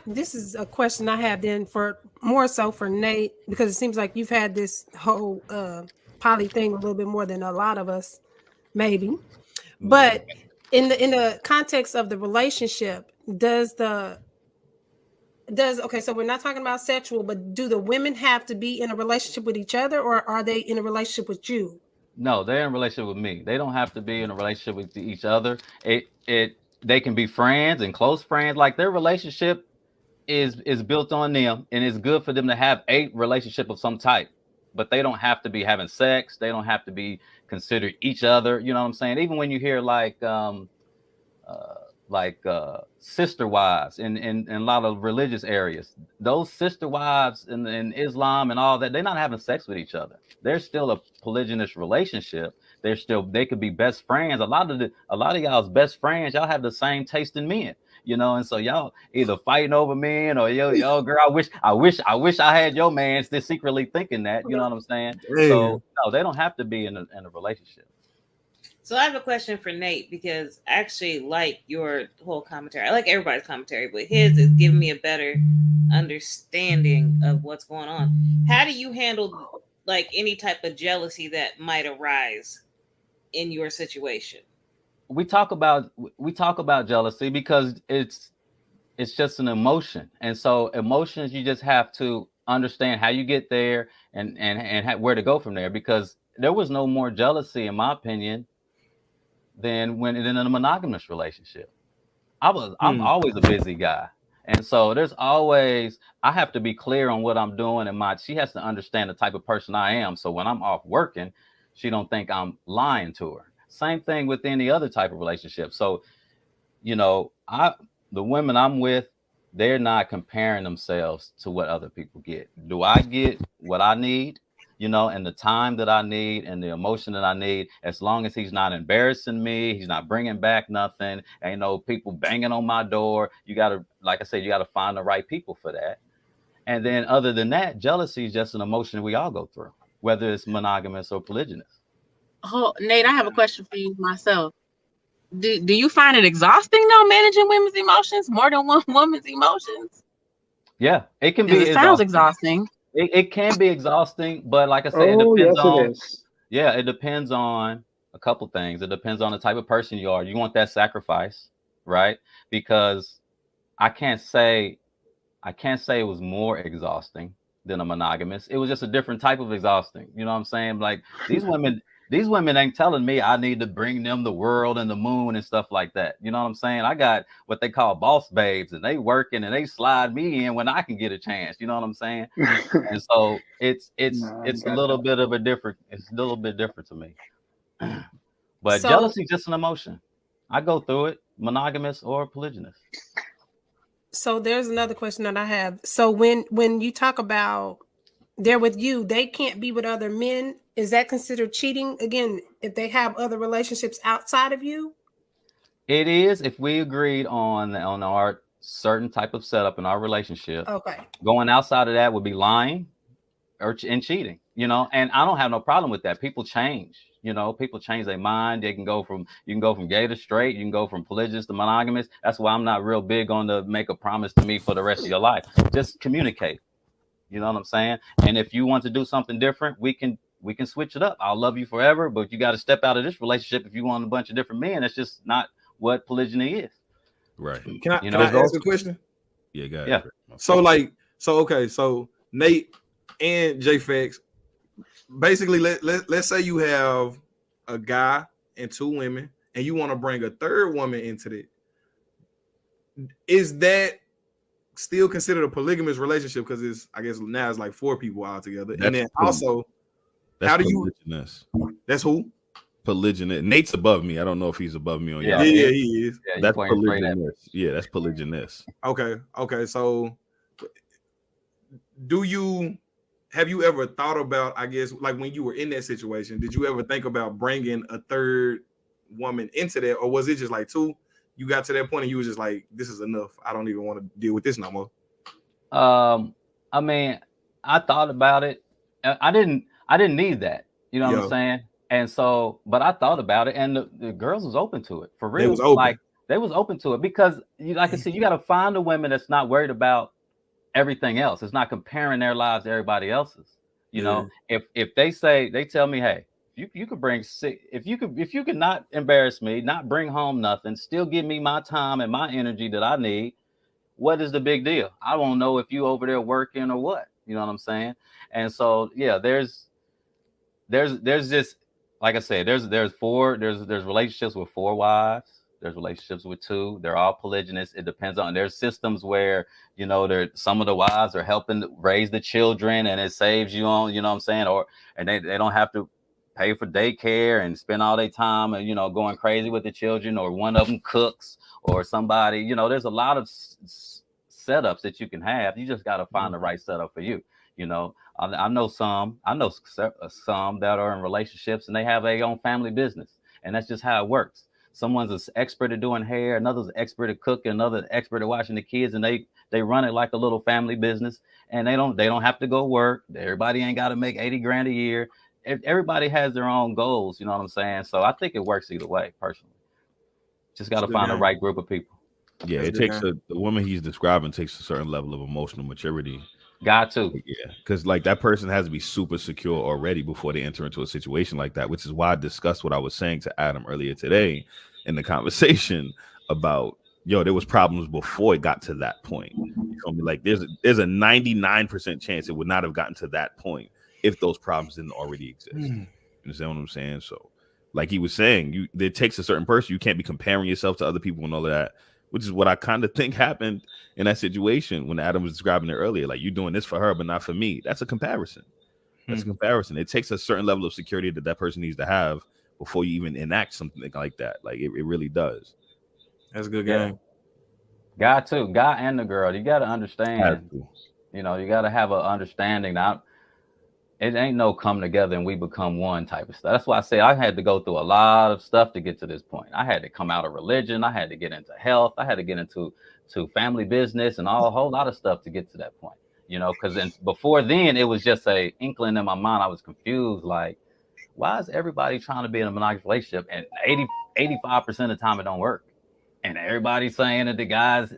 this is a question I have then for more so for Nate, because it seems like you've had this whole poly thing a little bit more than a lot of us, maybe. But in the context of the relationship, okay, so we're not talking about sexual, but do the women have to be in a relationship with each other, or are they in a relationship with you? no, they're in a relationship with me. They don't have to be in a relationship with each other. They can be friends and close friends. Like their relationship is built on them, and it's good for them to have a relationship of some type. But they don't have to be having sex. They don't have to be considered each other. You know what I'm saying? Even when you hear like sister wives in a lot of religious areas, those sister wives in Islam and all that, they're not having sex with each other. They're still a polygynous relationship. They could be best friends. A lot of y'all's best friends, y'all have the same taste in men, you know, and so y'all either fighting over men or yo girl, I wish I had your man. They're secretly thinking that, you know what I'm saying? Damn. So no, they don't have to be in a relationship. So I have a question for Nate, because I actually like your whole commentary. I like everybody's commentary, but his is giving me a better understanding of what's going on. How do you handle like any type of jealousy that might arise in your situation? We talk about jealousy because it's just an emotion, and so emotions, you just have to understand how you get there and where to go from there, because there was no more jealousy in my opinion than in a monogamous relationship. I'm always a busy guy, and so I have to be clear on what I'm doing, and she has to understand the type of person I am, so when I'm off working, she don't think I'm lying to her. Same thing with any other type of relationship. So, you know, the women I'm with, they're not comparing themselves to what other people get. Do I get what I need, you know, and the time that I need and the emotion that I need, as long as he's not embarrassing me, he's not bringing back nothing, ain't no people banging on my door. Like I said, you got to find the right people for that. And then other than that, jealousy is just an emotion we all go through, whether it's monogamous or polygynous. Oh, Nate, I have a question for you myself. Do you find it exhausting though, managing women's emotions, more than one woman's emotions? Yeah, it can be. It sounds exhausting. It can be exhausting, but like I said, it depends on. It is. Yeah, it depends on a couple things. It depends on the type of person you are. You want that sacrifice, right? Because I can't say it was more exhausting than a monogamous. It was just a different type of exhausting. You know what I'm saying? Like these women ain't telling me I need to bring them the world and the moon and stuff like that. You know what I'm saying? I got what they call boss babes, and they working and they slide me in when I can get a chance. You know what I'm saying? And so it's a little bit of a different. It's a little bit different to me. But jealousy is just an emotion. I go through it, monogamous or polygynous. So there's another question that I have. So when you talk about they're with you, they can't be with other men. Is that considered cheating? Again, if they have other relationships outside of you? It is, if we agreed on our certain type of setup in our relationship. Okay. Going outside of that would be lying and cheating, you know, and I don't have no problem with that. People change, you know, people change their mind. You can go from gay to straight. You can go from polygynous to monogamous. That's why I'm not real big on to make a promise to me for the rest of your life. Just communicate. You know what I'm saying? And if you want to do something different, we can switch it up. I'll love you forever, but you got to step out of this relationship if you want a bunch of different men. That's just not what polygyny is. Right. Can I ask a question? Yeah, go ahead. Yeah. So Nate and JFX, basically, let's say you have a guy and two women, and you want to bring a third woman into it. Is that still considered a polygamous relationship? Because I guess now it's like 4 people all together. And then also, how do you? That's who? Polygynous. Nate's above me. I don't know if he's above me on yeah, he is. Yeah, that's polygynous. Yeah, that's polygynous. Okay. So, have you ever thought about? I guess like when you were in that situation, did you ever think about bringing a third woman into that, or was it just like 2? You got to that point and you was just like, this is enough. I don't even want to deal with this no more. I mean, I thought about it. I didn't need that. You know what I'm saying? And so, but I thought about it, and the girls was open to it for real. They was open. Like they was open to it because, like I said, you got to find a woman that's not worried about everything else. It's not comparing their lives to everybody else's. You know, if they tell me, hey, you could bring 6, if you could not embarrass me, not bring home nothing, still give me my time and my energy that I need, what is the big deal? I won't know if you over there working or what. You know what I'm saying? And so, yeah, there's just, like I said, there's relationships with 4 wives. There's relationships with 2. They're all polygynous. It depends on. There's systems where, you know, some of the wives are helping raise the children, and it saves you on, you know what I'm saying, and they don't have to pay for daycare and spend all their time, you know, going crazy with the children, or one of them cooks, or somebody, you know, there's a lot of setups that you can have. You just got to find the right setup for you. You know, I know some that are in relationships and they have their own family business, and that's just how it works. Someone's an expert at doing hair, another's an expert at cooking, another expert at watching the kids, and they run it like a little family business, and they don't have to go work. Everybody ain't got to make $80,000 a year. Everybody has their own goals, you know what I'm saying? So I think it works either way, personally. Just got to find the right group of people. Yeah, it takes the woman he's describing takes a certain level of emotional maturity. Got to. Yeah, because like that person has to be super secure already before they enter into a situation like that, which is why I discussed what I was saying to Adam earlier today in the conversation about, there was problems before it got to that point. You feel me? Like there's a 99% chance it would not have gotten to that point if those problems didn't already exist. You understand what I'm saying? So like he was saying, it takes a certain person. You can't be comparing yourself to other people and all of that, which is what I kind of think happened in that situation when Adam was describing it earlier. Like, you're doing this for her, but not for me. That's a comparison. That's a comparison. It takes a certain level of security that person needs to have before you even enact something like that. Like, it really does. That's a good game. Guy and the girl. You got to understand. You know, you got to have an understanding. Now, it ain't no come together and we become one type of stuff. That's why I say I had to go through a lot of stuff to get to this point. I had to come out of religion. I had to get into health. I had to get into family business and a whole lot of stuff to get to that point. You know, because before then it was just a inkling in my mind. I was confused. Like, why is everybody trying to be in a monogamous relationship? And 85% of the time it don't work. And everybody's saying that the guys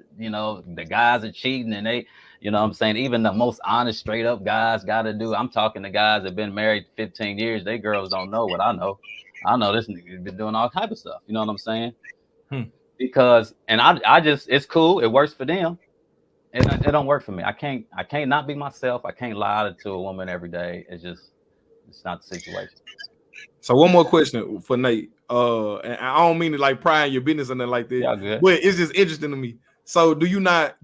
are cheating, and they, you know what I'm saying, even the most honest, straight up guys got to do. I'm talking to guys that have been married 15 years. They girls don't know what I know. I know this nigga been doing all type of stuff. You know what I'm saying? Because, and I just, it's cool. It works for them. It don't work for me. I can't not be myself. I can't lie to a woman every day. It's not the situation. So one more question for Nate. And I don't mean to like pry in your business or nothing like that, but it's just interesting to me. So do you not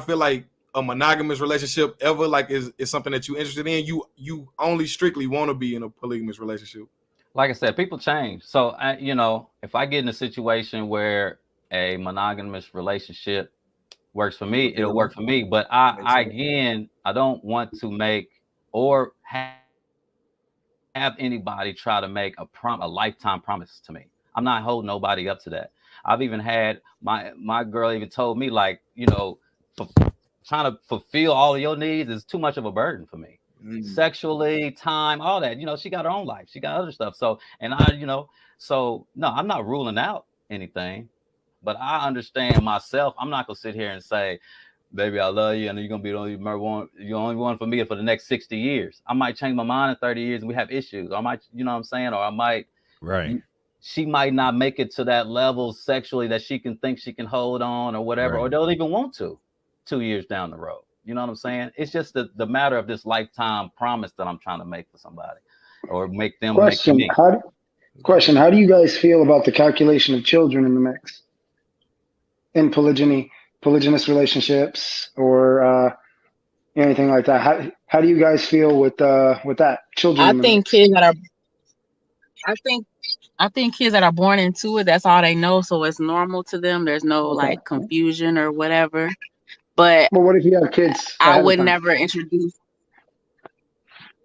feel like a monogamous relationship ever like is something that you're interested in? You only strictly want to be in a polygamous relationship? Like I said, people change. So if I get in a situation where a monogamous relationship works for me, it'll work for me. But I don't want to make or have anybody try to make a lifetime promise to me. I'm not holding nobody up to that. I've even had my girl even told me, like, trying to fulfill all of your needs is too much of a burden for me. Sexually, time, all that. She got her own life. She got other stuff. So, and so no, I'm not ruling out anything, but I understand myself. I'm not gonna sit here and say, baby, I love you, and you're gonna be the only one for me for the next 60 years. I might change my mind in 30 years and we have issues. Or I might, you know what I'm saying? Or I might, she might not make it to that level sexually that she can think she can hold on or whatever, or don't even want to 2 years down the road. You know what I'm saying? It's just the matter of this lifetime promise that I'm trying to make for somebody. or make them make Question: me. How do you guys feel about the calculation of children in the mix in polygynous relationships, or anything like that? How do you guys feel with that children I in the think mix? kids that are I think I think kids that are born into it, that's all they know, so it's normal to them. There's no Okay. like confusion or whatever. But Well, what if you have kids I ahead of would time? never introduce.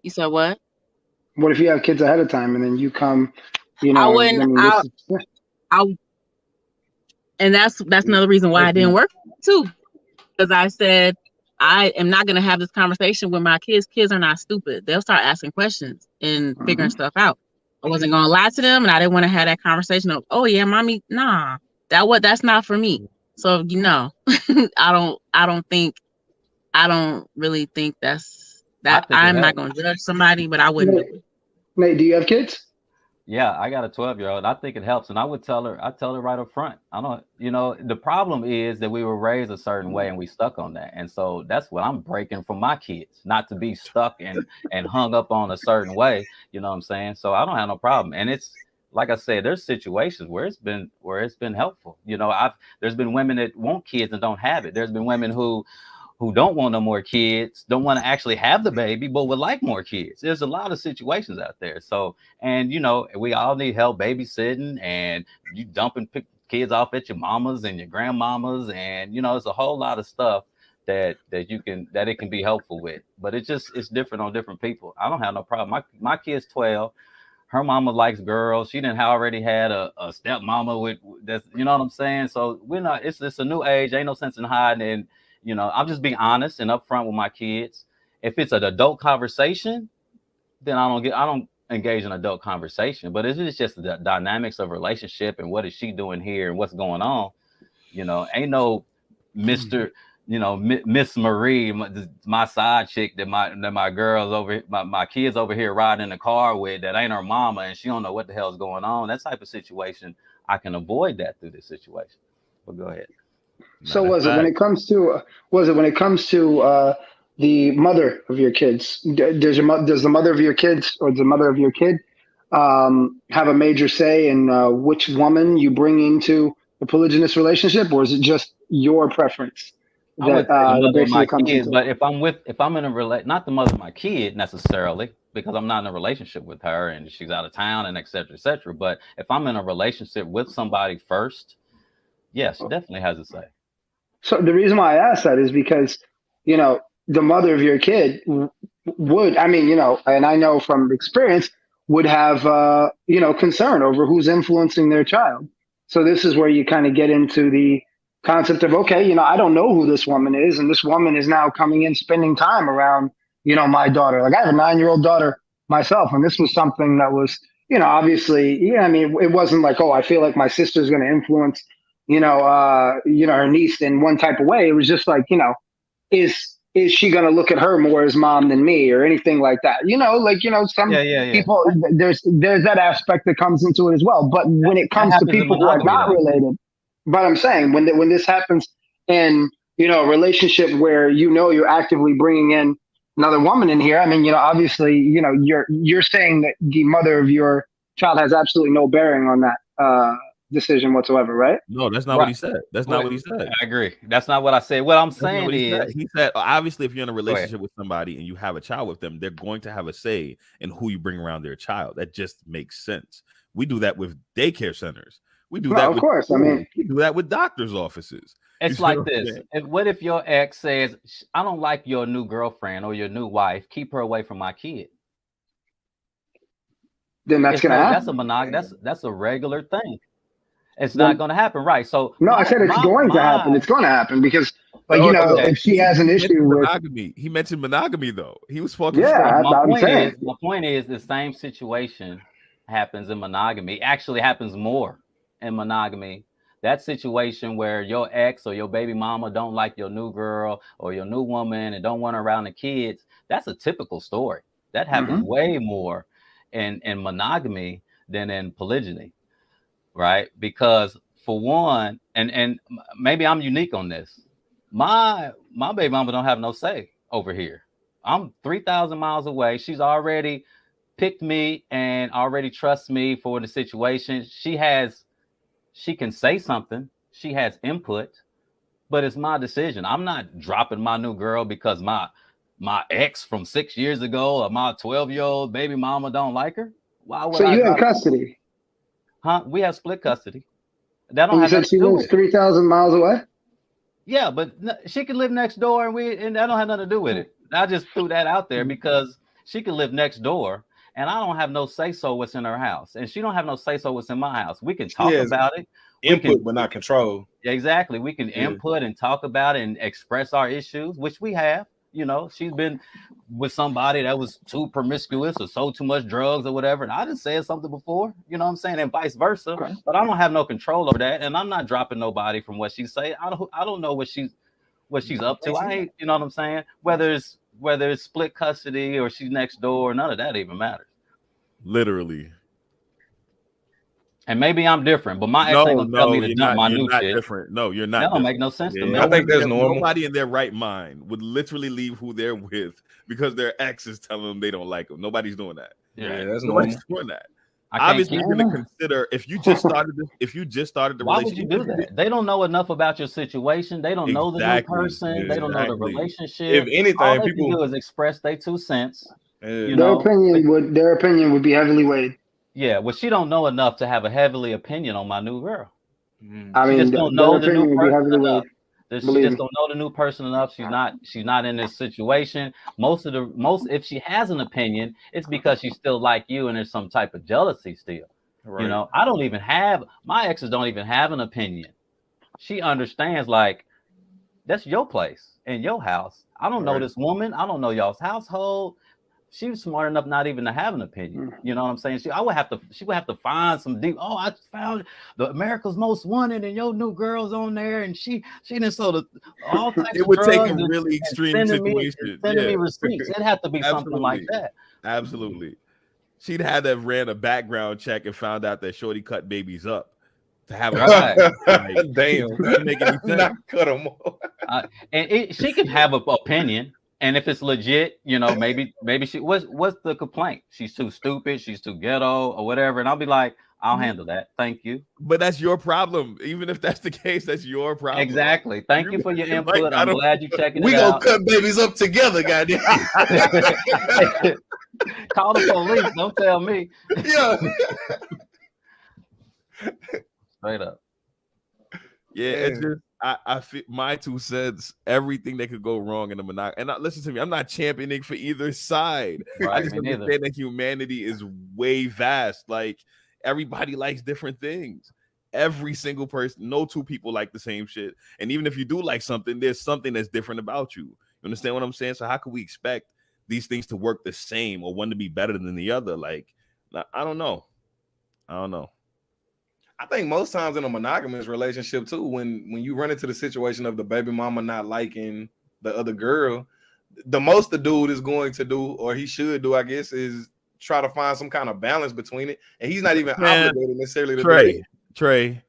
You said what? What if you have kids ahead of time and then you come, I I wouldn't. mean, this is, yeah. I and that's another reason why it didn't work too, because I said I am not going to have this conversation with my kids. Kids are not stupid. They'll start asking questions and figuring stuff out. I wasn't going to lie to them, and I didn't want to have that conversation of, oh yeah, mommy, nah, that's not for me. So I don't really think that's that. I'm not going to judge somebody, but I wouldn't do it. Nate, do you have kids? Yeah, I got a 12-year-old. I think it helps. And I tell her right up front. I don't, the problem is that we were raised a certain way and we stuck on that. And so that's what I'm breaking from my kids, not to be stuck and hung up on a certain way. You know what I'm saying? So I don't have no problem. And it's like I said, there's situations where it's been helpful. There's been women that want kids and don't have it. There's been women who don't want no more kids, don't want to actually have the baby, but would like more kids. There's a lot of situations out there. So, and we all need help babysitting, and you dumping kids off at your mamas and your grandmamas, and it's a whole lot of stuff that it can be helpful with. But it's different on different people. I don't have no problem. My kid's 12. Her mama likes girls. She didn't already had a stepmama with that's, you know what I'm saying? So it's a new age. Ain't no sense in hiding. And I'm just being honest and upfront with my kids. If it's an adult conversation, then I don't engage in adult conversation. But if it's just the dynamics of relationship and what is she doing here and what's going on, ain't no Mr. Miss Marie, my side chick that my girls over my kids over here riding in the car with that ain't her mama and she don't know what the hell's going on. That type of situation, I can avoid that through this situation. But go ahead. So when it comes to the mother of your kids, does the mother of your kids or the mother of your kid have a major say in which woman you bring into the polygynous relationship, or is it just your preference? I would say the mother of my kids, but if I'm in a not the mother of my kid necessarily, because I'm not in a relationship with her and she's out of town and et cetera, but if I'm in a relationship with somebody first, yes, she definitely has a say. So the reason why I ask that is because, the mother of your kid would, and I know from experience, would have, concern over who's influencing their child. So this is where you kind of get into the concept of, okay, I don't know who this woman is, and this woman is now coming in, spending time around, my daughter. Like I have a 9-year-old daughter myself, and this was something that was, obviously, it wasn't like, oh, I feel like my sister's going to influence her niece in one type of way. It was just like, is she going to look at her more as mom than me or anything like that? Some people, there's that aspect that comes into it as well. But when it comes to people who are not related, but I'm saying when this happens in, a relationship where, you're actively bringing in another woman in here. Obviously, you're saying that the mother of your child has absolutely no bearing on that, decision whatsoever, right? No, that's not what he said. That's not what he said. I agree. That's not what I said. What I'm saying is, he said obviously if you're in a relationship with somebody and you have a child with them, they're going to have a say in who you bring around their child. That just makes sense. We do that with daycare centers. We do that. Of course. We do that with doctors' offices. It's like this. What if your ex says, I don't like your new girlfriend or your new wife, keep her away from my kid? Then that's going to happen. That's a regular thing. It's not going to happen, right? So no, I said it's going to happen. It's going to happen because, if she has an issue with monogamy, he mentioned monogamy though. He was fucking. Yeah, my point is the same situation happens in monogamy. It actually happens more in monogamy. That situation where your ex or your baby mama don't like your new girl or your new woman and don't want her around the kids. That's a typical story. That happens way more in monogamy than in polygyny. Right? Because for one, and maybe I'm unique on this. My baby mama don't have no say over here. I'm 3,000 miles away. She's already picked me and already trusts me for the situation. She can say something. She has input, but it's my decision. I'm not dropping my new girl because my ex from 6 years ago or my 12-year-old baby mama don't like her. Why would So I you in drop her? custody? Huh? We have split custody. That don't And you have said nothing she to do lives with it. 3,000 miles away? Yeah, but she can live next door, and that don't have nothing to do with it. I just threw that out there because she can live next door, and I don't have no say so what's in her house, and she don't have no say so what's in my house. We can talk about it. Input, but not control. Exactly. We can input and talk about it and express our issues, which we have. You know, she's been with somebody that was too promiscuous or sold too much drugs or whatever. And I just said something before, you know what I'm saying? And vice versa. Okay. But I don't have no control over that. And I'm not dropping nobody from what she say. I don't know what she's up to. I ain't, you know what I'm saying? Whether it's split custody or she's next door, none of that even matters. Literally. And maybe I'm different, but my ex ain't gonna tell me to dump my new chick. Different. No, you're not. That don't different. make no sense to me. I think that's normal. Nobody in their right mind would literally leave who they're with because their ex is telling them they don't like them. Nobody's doing that. Yeah, that's Nobody's normal. doing that. Obviously, you're going to consider if you just started the why relationship. Why would you do that? They don't know enough about your situation. They don't know the new person. They don't know the relationship. If anything, all they can do is express their 2 cents. Their opinion would be heavily weighed. Yeah, well, she don't know enough to have a heavily opinion on my new girl. I mean, she just don't know the new person enough. She just me. don't know the new person enough. She's not in this situation. Most if she has an opinion, it's because she still like you and there's some type of jealousy still. Right. You know, my exes don't even have an opinion. She understands like that's your place and your house. I don't know this woman. I don't know y'all's household. She was smart enough not even to have an opinion. You know what I'm saying? She would have to find some deep. Oh, I found the America's Most Wanted, and your new girl's on there, and she done sold all types of drugs. It would take a really extreme situation. Sending me receipts. It'd have to be something like that. Absolutely. She'd had to have ran a background check and found out that Shorty cut babies up to have a like, damn. Make any sense. Not cut them off. She can have an opinion. And if it's legit, you know, maybe she what's the complaint? She's too stupid, she's too ghetto, or whatever. And I'll be like, I'll handle that. Thank you. But that's your problem. Even if that's the case, that's your problem. Exactly. Thank you for your input. Like, I'm glad you're checking it out. We gonna cut babies up together, goddamn. Call the police. Don't tell me. Yeah. Straight up. Yeah, it's just I feel my 2 cents. Everything that could go wrong in the monogamy. And listen to me, I'm not championing for either side. Right, I just understand that humanity is way vast. Like everybody likes different things. Every single person, no 2 people like the same shit. And even if you do like something, there's something that's different about you. You understand what I'm saying? So how can we expect these things to work the same or one to be better than the other? Like, I don't know. I think most times in a monogamous relationship too, when you run into the situation of the baby mama not liking the other girl, the most the dude is going to do, or he should do, I guess, is try to find some kind of balance between it. And he's not even obligated necessarily to do it. Trey,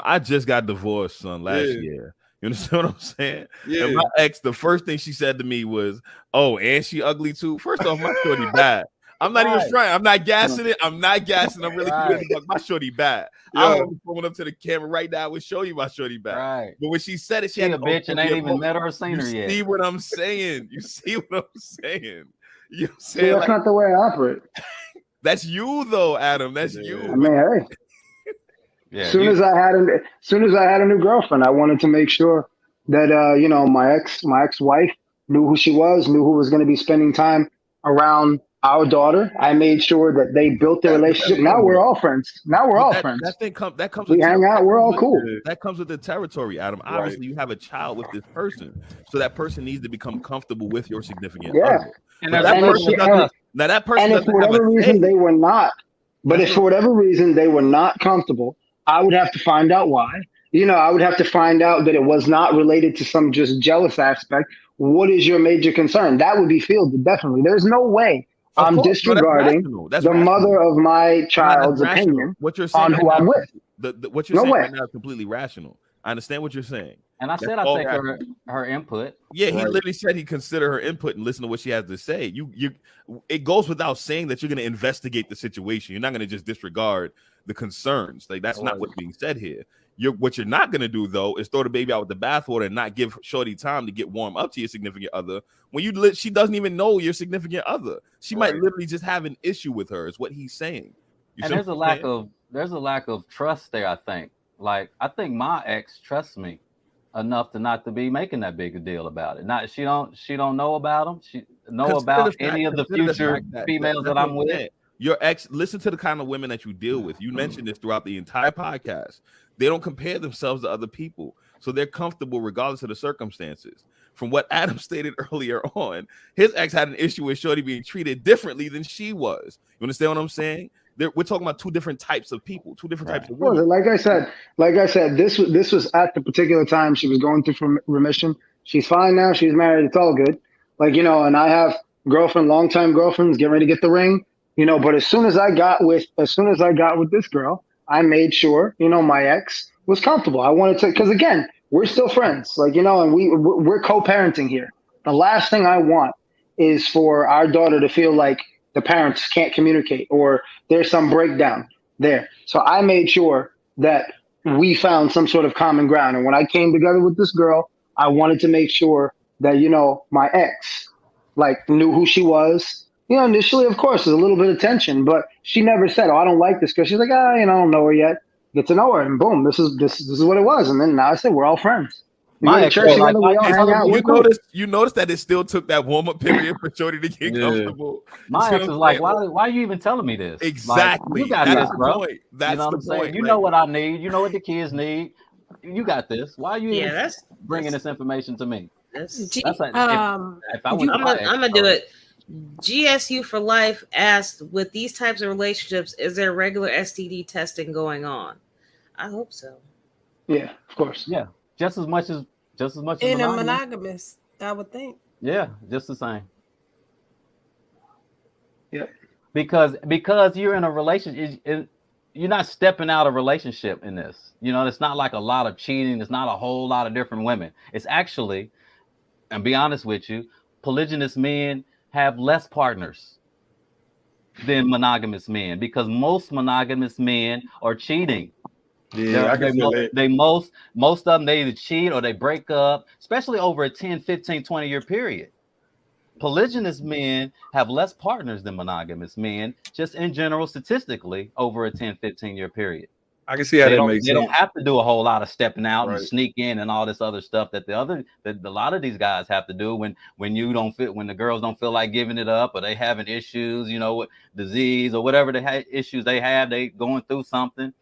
I just got divorced, son, last year. You understand what I'm saying? Yeah. And my ex, the first thing she said to me was, "Oh, and she ugly too." First off, my shorty bad. I'm not even trying. I'm not gassing it. I'm really my shorty bad. I'm going up to the camera right now. I would show you my shorty bad. Right. But when she said it, she had a bitch and ain't even met her or seen her yet. You see what I'm saying? You see what I'm saying? You know what I'm saying? Yeah, that's not the way I operate. That's you though, Adam. That's you. I mean, hey. Yeah, as soon as I had a new girlfriend, I wanted to make sure that you know, my ex-wife knew who she was, knew who was going to be spending time around our daughter. I made sure that they built the relationship. Now we're all friends. Friends. That comes. We hang out. We're all cool. That comes with the territory, Adam. Right. Obviously, you have a child with this person, so that person needs to become comfortable with your significant other. And that person. And if for whatever reason they were not, if for whatever reason they were not comfortable, I would have to find out why. You know, I would have to find out that it was not related to some just jealous aspect. What is your major concern? That would be fielded, definitely. There's no way I'm disregarding the mother of my child's opinion what you're saying on who I'm with. What you're saying right now is completely rational. I understand what you're saying. And I That's said I all take that. her input. Yeah, he Right. literally said he consider her input and listen to what she has to say. It goes without saying that you're going to investigate the situation. You're not going to just disregard the concerns. Like that's not what's being said here. What you're not going to do though is throw the baby out with the bathwater and not give shorty time to get warm up to your significant other when she doesn't even know your significant other. She might literally just have an issue with her. Is what he's saying. And there's a lack of trust there. I think. Like I think my ex trusts me enough to not to be making that big a deal about it. Not she don't know about them. She know about any of the future females that I'm with. Your ex, listen to the kind of women that you deal with. You mentioned this throughout the entire podcast. They don't compare themselves to other people, so they're comfortable regardless of the circumstances. From what Adam stated earlier on, his ex had an issue with shorty being treated differently than she was. You understand what I'm saying? We're talking about two different types of people, two different types of women. Like I said, this was at the particular time she was going through remission. She's fine now. She's married. It's all good. Like, and I have longtime girlfriends, getting ready to get the ring, but as soon as I got with this girl, I made sure, my ex was comfortable. I wanted to, because again, we're still friends, like, and we're co-parenting here. The last thing I want is for our daughter to feel like the parents can't communicate or there's some breakdown there. So I made sure that we found some sort of common ground. And when I came together with this girl, I wanted to make sure that, my ex, knew who she was. Initially, of course, there's a little bit of tension, but she never said, "Oh, I don't like this girl." She's like, I don't know her yet. Get to know her, and boom, this is what it was. And then now I said, we're all friends. My ex, church together, we all hang out. You noticed that it still took that warm-up period for shorty to get comfortable. My ex is like, why are you even telling me this? Exactly. You got this, bro. That's the point. You know what I need. You know what the kids need. You got this. Why are you even bringing this information to me? I'm gonna do it. GSU for Life asked, with these types of relationships, is there regular STD testing going on? I hope so. Yeah, of course. Yeah, just as much as in a monogamous, I would think. Yeah, just the same. Yeah, because you're in a relationship, you're not stepping out of relationship in this. It's not like a lot of cheating. It's not a whole lot of different women. It's actually, and be honest with you, polygynous men have less partners than monogamous men because most monogamous men are cheating. Yeah, most of them, they either cheat or they break up, especially over a 10, 15, 20-year period. Polygynous men have less partners than monogamous men, just in general, statistically, over a 10, 15-year period. I can see how that makes sense. They don't have to do a whole lot of stepping out and sneak in and all this other stuff that a lot of these guys have to do when the girls don't feel like giving it up or they having issues, with disease or whatever issues they have, they going through something.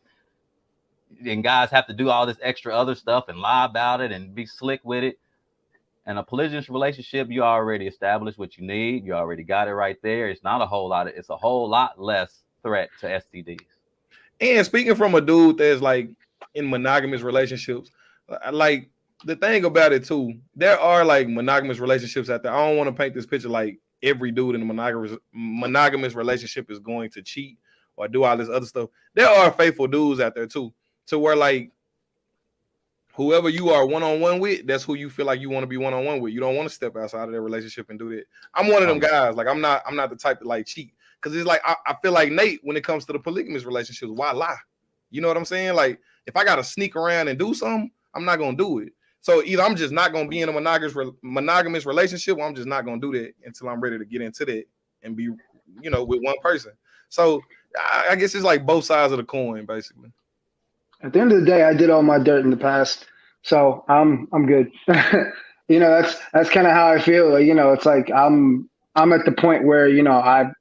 And guys have to do all this extra other stuff and lie about it and be slick with it. And a polygynous relationship, you already established what you need. You already got it right there. It's not a whole lot. It's a whole lot less threat to STDs. And speaking from a dude that's like in monogamous relationships, like the thing about it too, there are like monogamous relationships out there. I don't want to paint this picture like every dude in a monogamous relationship is going to cheat or do all this other stuff. There are faithful dudes out there too, to where like whoever you are one-on-one with, that's who you feel like you want to be one-on-one with. You don't want to step outside of their relationship and do that. I'm one of them guys. Like I'm not the type to like cheat. Because it's like I feel like Nate when it comes to the polygamous relationships, why lie? You know what I'm saying? Like if I gotta sneak around and do something, I'm not gonna do it. So either I'm just not gonna be in a monogamous relationship, or I'm just not gonna do that until I'm ready to get into that and be, with one person. So I guess it's like both sides of the coin, basically. At the end of the day, I did all my dirt in the past, so I'm good. That's kind of how I feel. It's like I'm at the point where I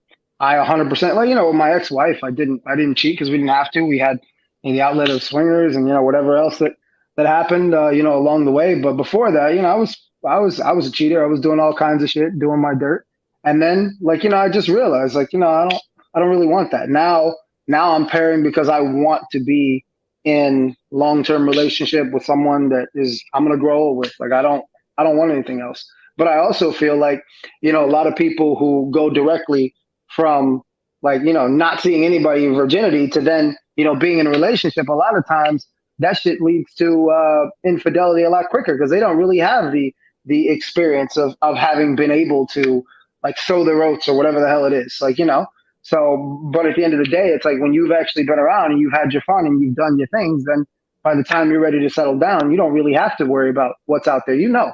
100%, with my ex-wife, I didn't cheat because we didn't have to. We had the outlet of swingers and whatever else that happened along the way. But before that, I was a cheater. I was doing all kinds of shit, doing my dirt, and then I just realized I don't really want that. Now I'm pairing because I want to be in long-term relationship with someone that I'm gonna grow old with. Like I don't want anything else. But I also feel like a lot of people who go directly from not seeing anybody in virginity to then being in a relationship, a lot of times that shit leads to infidelity a lot quicker because they don't really have the experience of having been able to like sow their oats or whatever the hell it is. Like, you know, so, but at the end of the day, it's like when you've actually been around and you've had your fun and you've done your things, then by the time you're ready to settle down, you don't really have to worry about what's out there. You know.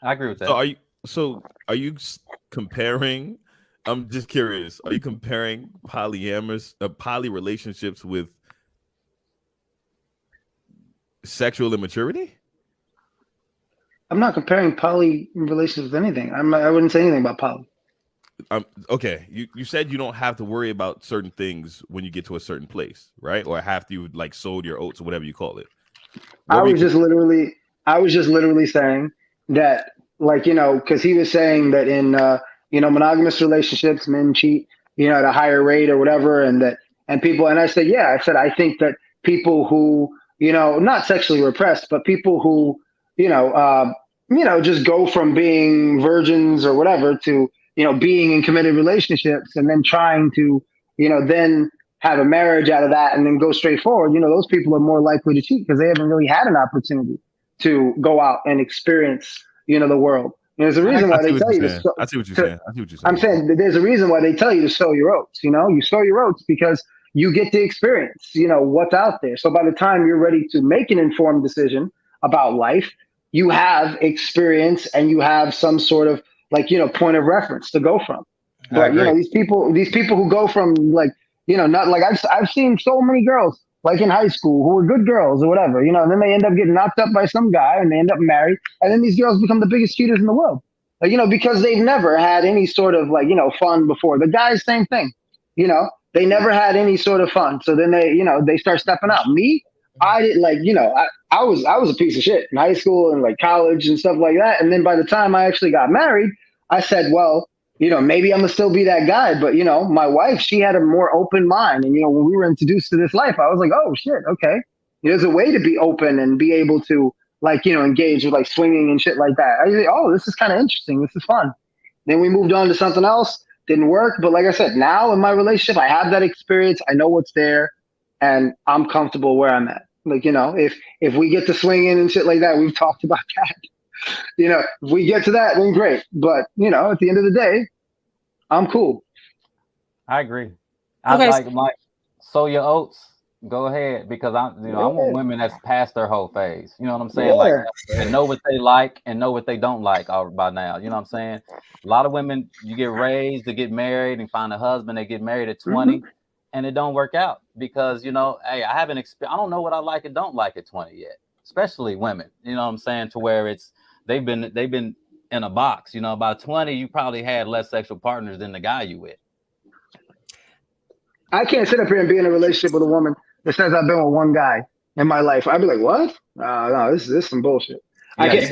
I agree with that. So are you comparing? I'm just curious. Are you comparing poly relationships with sexual immaturity? I'm not comparing poly relationships with anything. I wouldn't say anything about poly. Okay. You said you don't have to worry about certain things when you get to a certain place, right? Or after you like sowed your oats or whatever you call it. I was just literally saying that, like, you know, because he was saying that in you know, monogamous relationships, men cheat, you know, at a higher rate or whatever, and I said, yeah, I think that people who, you know, not sexually repressed, but people who, you know, just go from being virgins or whatever to, you know, being in committed relationships and then trying to, you know, then have a marriage out of that and then go straight forward, you know, those people are more likely to cheat because they haven't really had an opportunity to go out and experience, you know, the world. And there's a reason why they tell you to. I see what you're saying. I'm saying that there's a reason why they tell you to sow your oats. You know, you sow your oats because you get to experience, you know, what's out there. So by the time you're ready to make an informed decision about life, you have experience and you have some sort of like, you know, point of reference to go from. But you know, these people who go from like, you know, not like I've seen so many girls like in high school who were good girls or whatever, you know, and then they end up getting knocked up by some guy and they end up married, and then these girls become the biggest cheaters in the world. Like, you know, because they've never had any sort of like, you know, fun before. The guys, same thing. You know, they never had any sort of fun. So then they, you know, they start stepping out. Me, I didn't like, you know, I was a piece of shit in high school and like college and stuff like that. And then by the time I actually got married, I said, well, you know, maybe I'm gonna still be that guy. But, you know, my wife, she had a more open mind. And, you know, when we were introduced to this life, I was like, oh shit, okay. There's a way to be open and be able to like, you know, engage with like swinging and shit like that. I was like, oh, this is kind of interesting. This is fun. Then we moved on to something else. Didn't work. But like I said, now in my relationship, I have that experience. I know what's there and I'm comfortable where I'm at. Like, you know, if we get to swinging and shit like that, we've talked about that. You know, if we get to that, then great. But, you know, at the end of the day, I'm cool. I agree. I like sow your oats. Go ahead, because I want women that's past their whole phase. You know what I'm saying? Like, and know what they like and know what they don't like by now. You know what I'm saying? A lot of women, you get raised to get married and find a husband. They get married at 20, and it don't work out because, you know, hey, I don't know what I like and don't like at 20 yet. Especially women. You know what I'm saying? To where they've been in a box. You know, by 20, you probably had less sexual partners than the guy you with. I can't sit up here and be in a relationship with a woman that says I've been with one guy in my life. I'd be like, what? No, this is some bullshit. Yeah, I can't.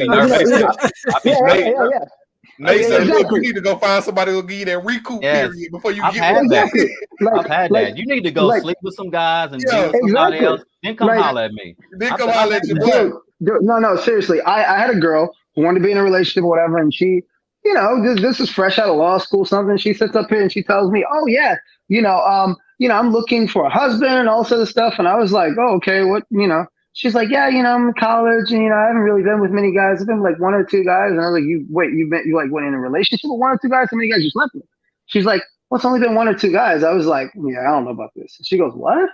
Nate said, look, you need to go find somebody who'll give you that recoup period before you get that. I've had that. You need to go sleep with some guys and deal with somebody else. Then come holler at me. Then come holler at your boy. No, seriously. I had a girl who wanted to be in a relationship or whatever, and she, you know, this is fresh out of law school, something. She sits up here and she tells me, oh yeah, I'm looking for a husband and all this other stuff. And I was like, oh, okay, what, you know? She's like, yeah, you know, I'm in college and, you know, I haven't really been with many guys. I've been with like one or two guys. And I was like, you went in a relationship with one or two guys? How many guys you slept with? She's like, well, it's only been one or two guys. I was like, yeah, I don't know about this. She goes, what?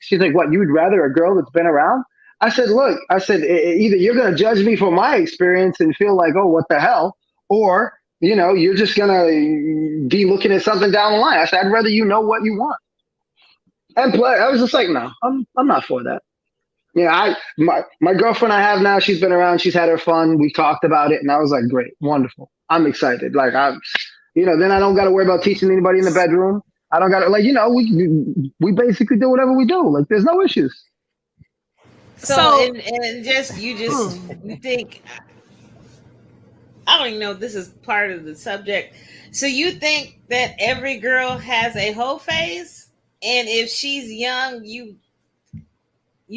She's like, what, you would rather a girl that's been around? I said, look, either you're going to judge me for my experience and feel like, oh, what the hell? Or, you know, you're just going to be looking at something down the line. I said, I'd rather you know what you want. And I was just like, no, I'm not for that. Yeah, my girlfriend I have now, she's been around, she's had her fun. We talked about it, and I was like, great, wonderful. I'm excited. Like then I don't got to worry about teaching anybody in the bedroom. I don't got to, like, you know, we basically do whatever we do. Like, there's no issues. So you think, I don't even know if this is part of the subject. So you think that every girl has a hoe phase, and if she's young, you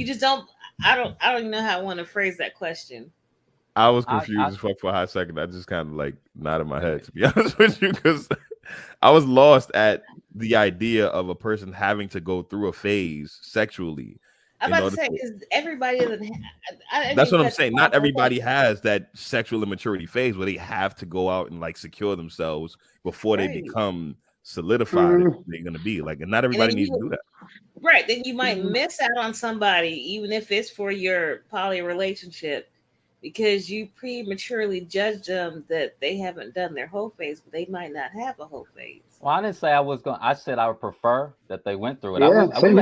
just don't. I don't even know how I want to phrase that question. I was confused for a hot second. I just kind of like nodded my head, to be honest with you, because I was lost at the idea of a person having to go through a phase sexually. I'm about to say because everybody doesn't. That's what I'm saying. Not everybody has that sexual immaturity phase where they have to go out and like secure themselves before they become solidified. They're gonna be like, and not everybody needs to do that. Right. Then you might miss out on somebody, even if it's for your poly relationship, because you prematurely judge them that they haven't done their whole phase, but they might not have a whole phase. Well, I didn't say I was going. I said I would prefer that they went through it. We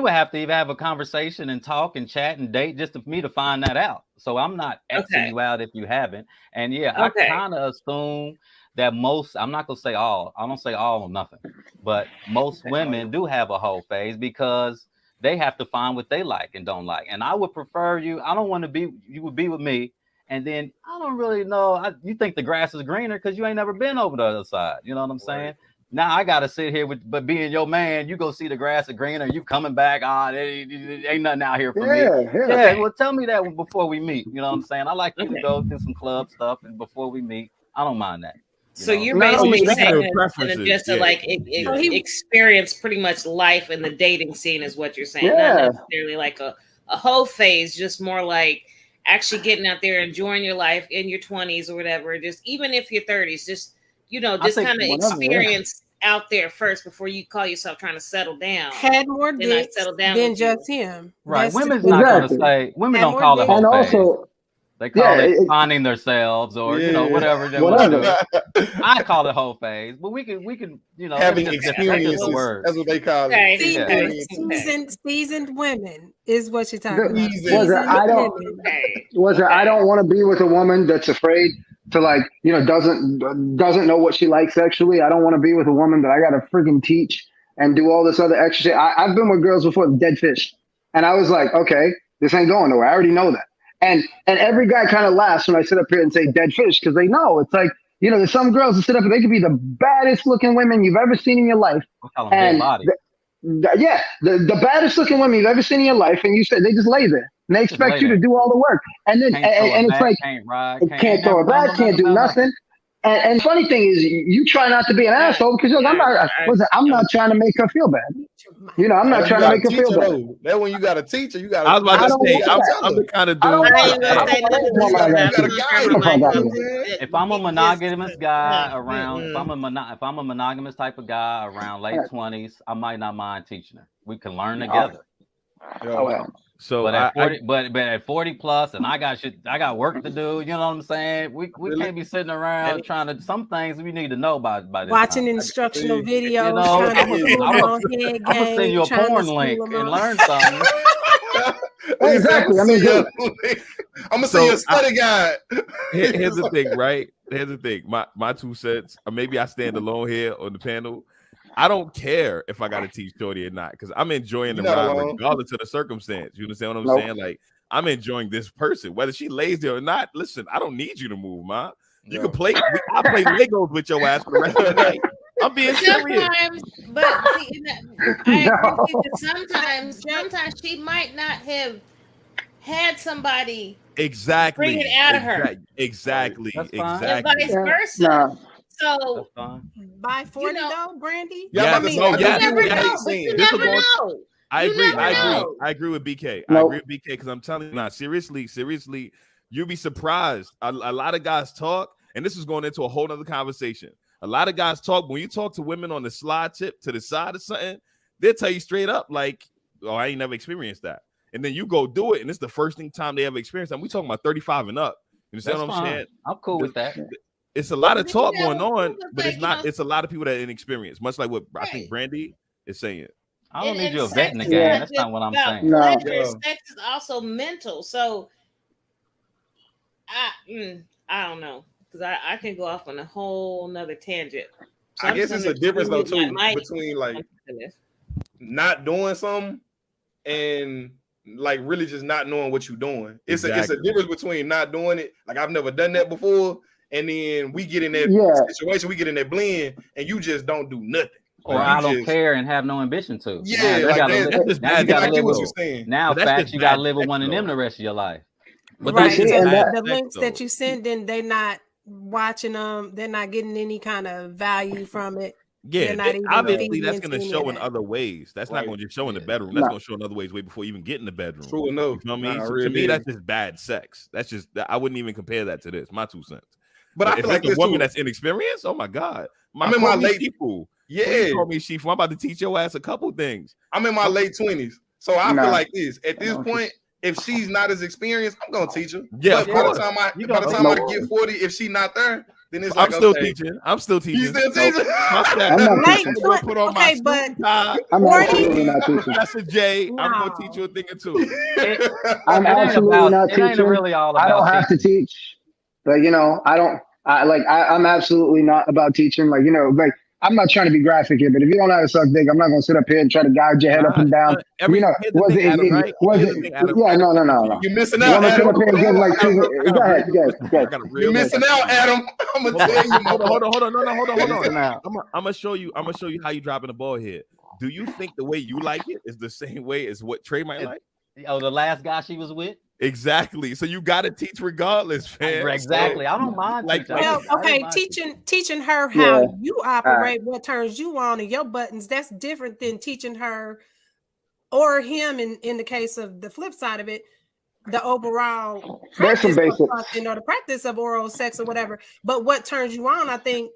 would have to even have a conversation and talk and chat and date just for me to find that out. So I'm not Xing you out if you haven't. And I kind of assume that most. I'm not gonna say all. I don't say all or nothing, but most women do have a whole phase because they have to find what they like and don't like. And I would prefer you. I don't want to be. You would be with me. And then I don't really know. You think the grass is greener because you ain't never been over the other side. You know what I'm saying? Now I gotta sit here but being your man, you go see the grass is greener. You coming back? Ain't nothing out here for me. Yeah. Well, tell me that before we meet. You know what I'm saying? I like you to go do some club stuff, and before we meet, I don't mind that. So you're basically saying just to experience pretty much life in the dating scene is what you're saying. Not necessarily like a whole phase, just more like actually getting out there, enjoying your life in your 20s or whatever. Just even if you're 30s, just just kind of experience out there first before you call yourself trying to settle down. Had more dicks than just him. Right. Women's not going to say, women don't call it whole phase. Also, they call it finding themselves or, whatever they want to do. I call it whole phase, but we can having experiences. That's what they call it. Seasoned women is what you're talking about. I don't want to be with a woman that's afraid to doesn't know what she likes sexually. I don't want to be with a woman that I got to freaking teach and do all this other extra shit. I've been with girls before, dead fish. And I was like, okay, this ain't going nowhere. I already know that. And every guy kind of laughs when I sit up here and say dead fish because they know it's like, there's some girls that sit up and they could be the baddest looking women you've ever seen in your life. And the baddest looking women you've ever seen in your life. And you said they just lay there and they expect you to do all the work. And then and it's like, can't throw it back, can't do nothing. And the funny thing is, you try not to be an asshole because I'm not trying to make her feel bad. I'm not trying to make her feel bad. That when you got a teacher, you got. I was about to say, I'm the kind of dude. If I'm a monogamous guy around, if I'm a monogamous type of guy around late 20s, I might not mind teaching her. We can learn together. Oh well. So, but at 40 plus, and I got work to do. You know what I'm saying? We can't be sitting around trying to. Some things we need to know by this watching time. instructional videos. I'm gonna send you a porn link and learn something. Exactly. I mean, I'm gonna send you a study guide. Here's the thing, right? Here's the thing. My 2 cents. Or maybe I stand alone here on the panel. I don't care if I got to teach Shorty or not because I'm enjoying the ride regardless of the circumstance. You understand what I'm saying? Like, I'm enjoying this person, whether she lays there or not. Listen, I don't need you to move, ma. You can play. I play Legos with your ass for the rest of the night. I'm being serious. Sometimes she might not have had somebody bring it out of her. Exactly. And vice versa. So by 40 though, Brandy. You never know. I agree with BK. I agree with BK because I'm telling you now, seriously, you'll be surprised. A lot of guys talk, and this is going into a whole nother conversation. A lot of guys talk when you talk to women on the slide tip to the side of something, they'll tell you straight up, like, oh, I ain't never experienced that. And then you go do it, and it's the first time they ever experienced that. We talking about 35 and up. You understand what I'm saying? I'm cool with that. It's a lot of talk going on, but it's not. It's a lot of people that are inexperienced, much like what I think Brandy is saying. I don't need you a vet in the game. That's not what I'm saying. Sex is also mental, so I don't know because I can go off on a whole nother tangent. So I guess it's a difference though too between like not doing something and like really just not knowing what you're doing. It's a difference between not doing it. Like I've never done that before. And then we get in that situation, we get in that blend, and you just don't do nothing. Or I don't care and have no ambition to. Yeah, now facts, you got to live with one of them the rest of your life. But right. The links that you send, then they not watching them. They're not getting any kind of value from it. Yeah, not even obviously feeding that's into going to any show of in that. other ways. That's not going to just show in the bedroom. That's going to show in other ways way before you even get in the bedroom. True enough. You know what I mean? Nah, So real to me, deal. that's just bad sex. That's just I wouldn't even compare that to this. My 2 cents. But I if feel like it's a this woman too. that's inexperienced, oh my God. I'm in my late Shifu. Yeah. Please call me Shifu. I'm about to teach your ass a couple things. I'm in my late 20s. So I Nah. feel like this. At this point, if she's not as experienced, I'm gonna teach her. Yeah, but by the time I get 40, if she's not there, then it's like I'm still teaching. I'm still teaching. You still teaching? I'm not teaching. I'm gonna put on my but I'm absolutely not teaching. Professor J, No. I'm gonna teach you a thing or two. I'm absolutely not it ain't teaching. really all about I don't have to teach. Like, I'm absolutely not about teaching. Like, I'm not trying to be graphic here, but if you don't know how to suck dick, I'm not gonna sit up here and try to guide your head up and down. Was it? Yeah, no. You're missing out, You want to sit Adam. up here and give like two? Go ahead. You're missing out, Adam. I'm gonna tell you. Hold on. I'm gonna show you how you dropping the ball here. Do you think the way you like it is the same way as what Trey might like? Oh, the last guy she was with? Exactly. So you got to teach regardless, man. Exactly. I don't mind. Well, okay, teaching her how you operate, what turns you on, and your buttons. That's different than teaching her or him. In the case of the flip side of it, the overall There's some basics, the practice of oral sex or whatever. But what turns you on, I think,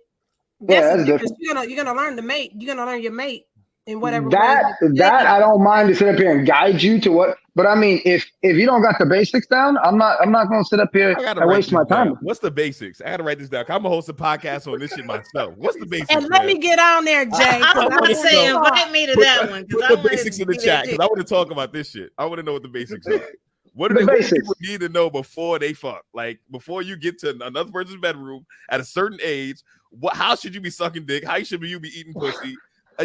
that's different. You're gonna learn the mate. You're gonna learn your mate in whatever that I don't mind to sit up here and guide you to what. But I mean, if you don't got the basics down, I'm not going to sit up here and waste my time. What's the basics? I got to write this down. I'm gonna host a podcast on this shit myself. What's the basics? And let me get on there, Jay. I want to say invite me to that one. Put the basics in the chat because I want to talk about this shit. I want to know what the basics are. What do people need to know before they fuck? Like before you get to another person's bedroom at a certain age, how should you be sucking dick? How should you be eating pussy? I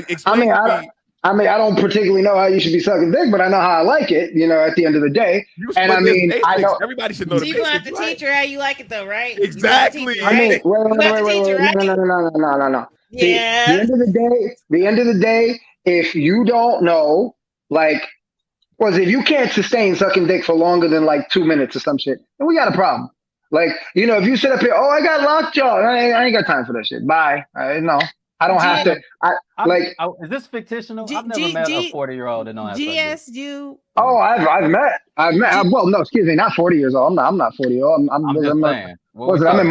don't particularly know how you should be sucking dick, but I know how I like it, at the end of the day. And I mean, I know everybody should know the basics. So you have to teach her how you like it though, right? Exactly. I mean, wait. No. Yeah. The end of the day, if you don't know, if you can't sustain sucking dick for longer than 2 minutes or some shit, then we got a problem. If you sit up here, I got lockjaw, I ain't got time for that shit. Bye. No. I don't have to. Is this fictional? I've never met a 40-year-old that knows GSU. Oh, I've met. Well, no, excuse me, not 40 years old. I'm not 40 years old. I'm in my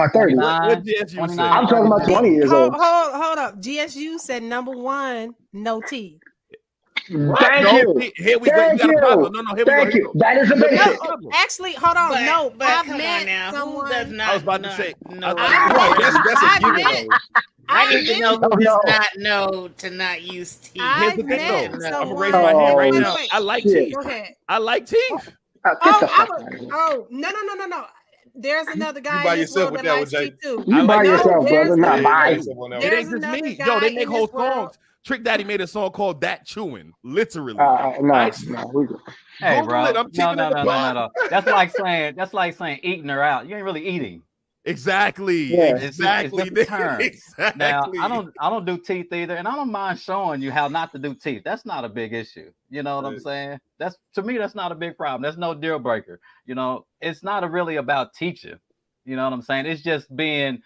30s. I'm talking about 20 years old. Hold up. GSU said number 1, no teeth. Thank you. Here we go. Thank you. That is a basic. Actually, hold on. But I've come met on now. someone. Who does not? I was about to say. No. That's a given. I need to know who does not know to not use teeth. Here's the thing, though. I'm gonna raise someone- my hand right Oh, now. wait. I like Shit. teeth. Go ahead. I like teeth. No. There's another guy. You by in this yourself world with that that likes one, Jay. teeth too. You by yourself, brother. Not by. It ain't just me. Yo, they make whole songs. Trick Daddy made a song called "That Chewing," literally. No. Hey, bro. Google it, No. That's like saying eating her out. You ain't really eating. Exactly. Yeah. Exactly. It's just a term. Exactly. Now, I don't do teeth either, and I don't mind showing you how not to do teeth. That's not a big issue. You know what I'm saying? To me, that's not a big problem. That's no deal breaker. It's not really about teaching. You know what I'm saying? It's just being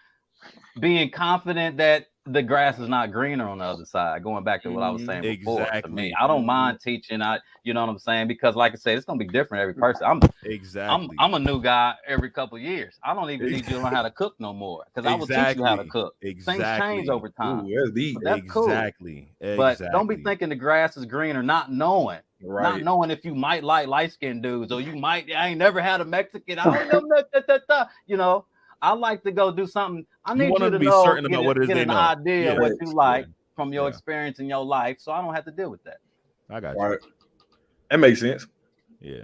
confident that the grass is not greener on the other side. Going back to what I was saying before. Exactly. To me, I don't mind teaching. You know what I'm saying? Because, like I said, it's gonna be different every person. I'm a new guy every couple of years. I don't even need you to learn how to cook no more because I will teach you how to cook. Things change over time. Ooh, that's cool. But don't be thinking the grass is greener, not knowing. Right. Not knowing if you might like light-skinned dudes or I ain't never had a Mexican. I don't know. I like to go do something. I need you to be know, certain about what it is get they an know. idea of what you like from your experience in your life, so I don't have to deal with that. I got you. Right. That makes sense. Yeah.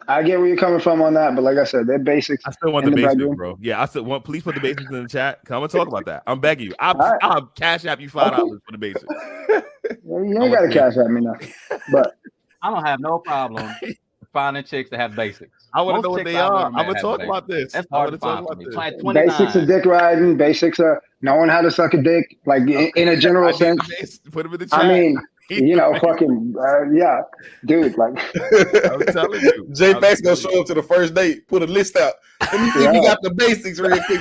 I get where you're coming from on that, but like I said, they're basics. I still want the basics, bro. Yeah, I still want. Please put the basics in the chat. Come and talk about that. I'm begging you. I'll cash app you $5 for the basics. Well, you ain't got to cash at me now, but I don't have no problem finding chicks that have basics. I want to know what they are. I'm gonna talk about this. That's hard to find for me. Basics of dick riding. Basics of knowing how to suck a dick, in a general sense. Put them in the chat. I mean, Fucking yeah, dude. Like, I'm telling you, Jay Fax gonna show up to the first date, put a list out. Let me see if you got the basics real quick.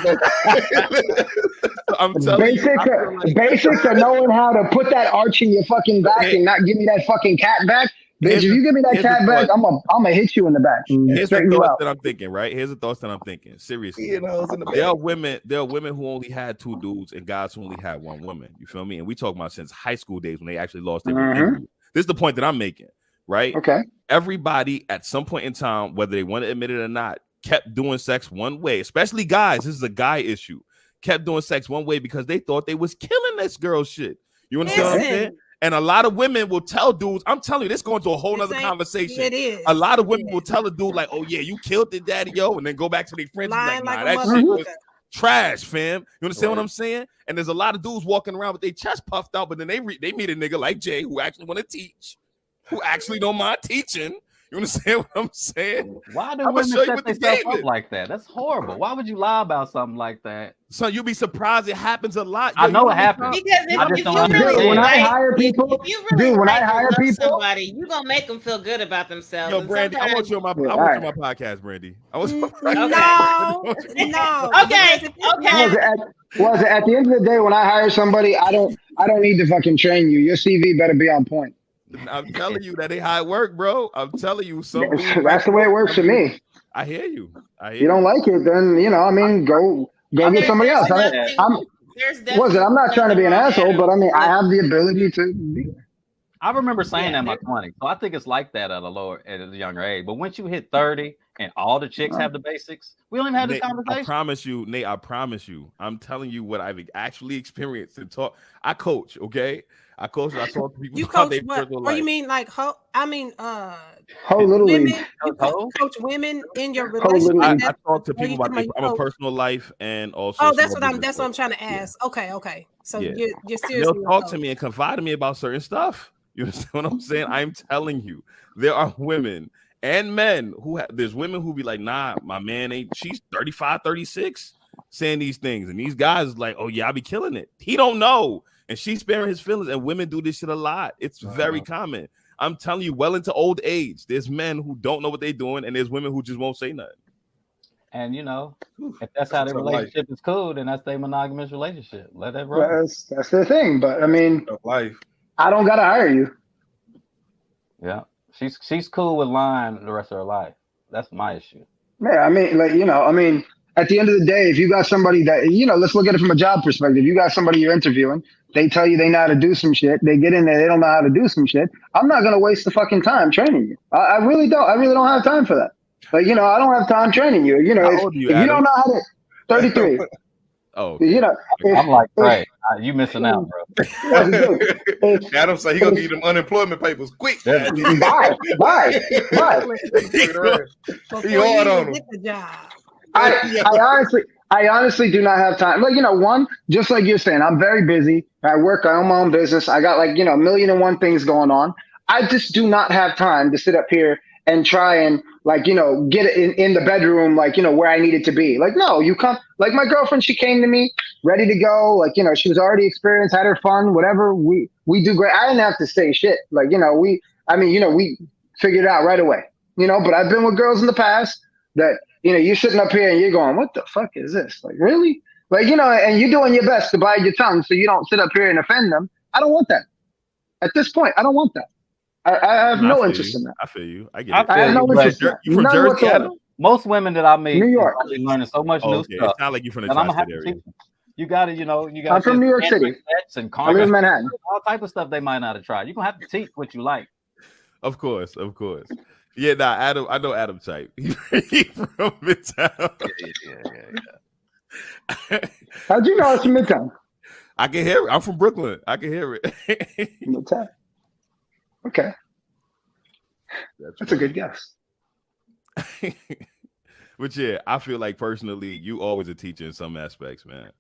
I'm telling you, basics of knowing how to put that arch in your fucking back and not give me that fucking cat back. Bitch, if you give me that cat back, I'm gonna hit you in the back. Here's the thoughts that I'm thinking, right? Here's the thoughts that I'm thinking. Seriously, there are women who only had 2 dudes and guys who only had 1 woman. You feel me? And we talk about since high school days when they actually lost their virginity. This is the point that I'm making, right? Okay. Everybody at some point in time, whether they want to admit it or not, kept doing sex one way, especially guys. This is a guy issue. Kept doing sex one way because they thought they was killing this girl shit. You understand what I'm saying? And a lot of women will tell dudes, I'm telling you, this going to a whole nother conversation. It is. A lot of women will tell a dude like, oh yeah, you killed the daddy, yo, and then go back to their friends and be like, nah, that shit was trash, fam. You understand what I'm saying? And there's a lot of dudes walking around with their chest puffed out, but then they meet a nigga like Jay who actually want to teach, who actually don't mind teaching. You understand what I'm saying? Why do women set themselves up like that? That's horrible. Why would you lie about something like that? So you'll be surprised it happens a lot. I know it happens. Because if you really when I hire people, when I hire people, somebody, you gonna make them feel good about themselves. Yo, Brandy, I want you on my podcast, Brandy. I want you on my No. Okay. Was it at the end of the day when I hire somebody, I don't need to fucking train you. Your CV better be on point. I'm telling you that ain't how it work, bro. I'm telling you, that's the way it works for me. I hear you. You don't like it, then go get somebody else. I'm not trying to be an asshole, but I have the ability to be. I remember saying that in my 20s, so I think it's like that at a younger age. But once you hit 30 and all the chicks have the basics, we don't even have this conversation. I promise you, Nate. I promise you. I'm telling you what I've actually experienced and taught. I coach, okay. I coach. I talk to people. You coach what? Or you mean like whole little women? league. You coach women in your relationship. I talk to people about my personal life and also. Oh, that's what I'm trying to ask. Yeah. Okay. So you're seriously. They'll talk to me and confide in me about certain stuff. You understand what I'm saying? I'm telling you, there are women and men there's women who be like, nah, my man ain't. She's 35, 36, saying these things, and these guys like, oh yeah, I be killing it. He don't know. And she's sparing his feelings, and women do this shit a lot. It's very common. I'm telling you, well into old age, there's men who don't know what they're doing, and there's women who just won't say nothing. And if that's how their relationship is cool, then that's their monogamous relationship. Let that run. That's the thing. But life. I don't gotta hire you. Yeah, she's cool with lying the rest of her life. That's my issue. Yeah, at the end of the day, if you got somebody that, let's look at it from a job perspective. You got somebody you're interviewing. They tell you they know how to do some shit. They get in there. They don't know how to do some shit. I'm not going to waste the fucking time training you. I really don't. I really don't have time for that. I don't have time training you. How old are you, if you don't know how to, 33. Oh, I'm like, right. You missing out, bro. Adam said he gonna give you them unemployment papers quick. Bye. He hard on him. I honestly do not have time. One, just like you're saying, I'm very busy. I work. I own my own business. I got a million and one things going on. I just do not have time to sit up here and try and get it in the bedroom, where I need it to be. No, you come, my girlfriend, she came to me ready to go. She was already experienced, had her fun, whatever. We do great. I didn't have to say shit. We figured it out right away, but I've been with girls in the past that, you're sitting up here and you're going, what the fuck is this? Really? And you're doing your best to bite your tongue so you don't sit up here and offend them. I don't want that. At this point, I don't want that. I have no interest in that. I feel you. I get it. I have no interest in that. You from Jersey, Adam? Most women that I meet, New York, are learning so much new stuff. It's not like you're from the tri-state area. You got to, I'm from New York City. And I live in Manhattan. All type of stuff they might not have tried. You're gonna have to teach what you like. Of course. Yeah, Adam. I know Adam type. He from Midtown. Yeah. How'd you know it's from Midtown? I can hear it. I'm from Brooklyn. I can hear it. Midtown. Okay. That's a good guess. But yeah, I feel like personally, you always a teacher in some aspects, man.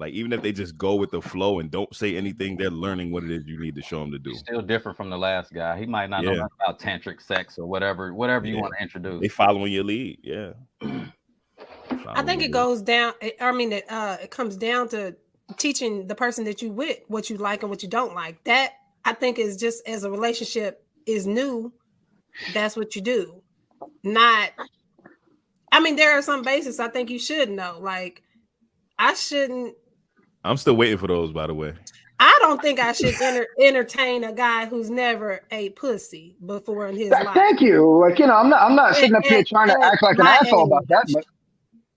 Even if they just go with the flow and don't say anything, they're learning what it is you need to show them to do. Still different from the last guy. He might not know nothing about tantric sex or whatever you want to introduce. They following your lead, yeah. I think it goes down. It comes down to teaching the person that you with what you like and what you don't like. That I think it's just as a relationship is new, that's what you do. Not, I mean, there are some bases I think you should know. Like, I shouldn't. I'm still waiting for those, by the way. I don't think I should entertain a guy who's never ate pussy before in his life. Thank you. Like, I'm not sitting up here trying to act like an asshole about that, but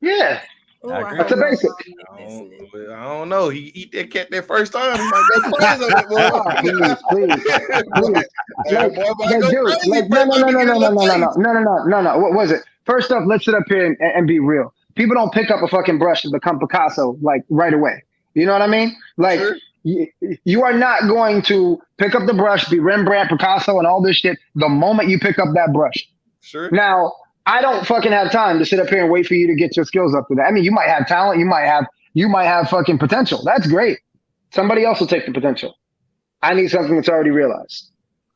yeah. That's a basic. I don't know. He eat that cat that first time. He might go crazy on that No. What was it? First off, let's sit up here and be real. People don't pick up a fucking brush and become Picasso like right away. You know what I mean? Like, sure. You are not going to pick up the brush, be Rembrandt, Picasso, and all this shit the moment you pick up that brush. Sure. Now, I don't fucking have time to sit up here and wait for you to get your skills up to that. I mean, you might have talent, you might have fucking potential. That's great. Somebody else will take the potential. I need something that's already realized.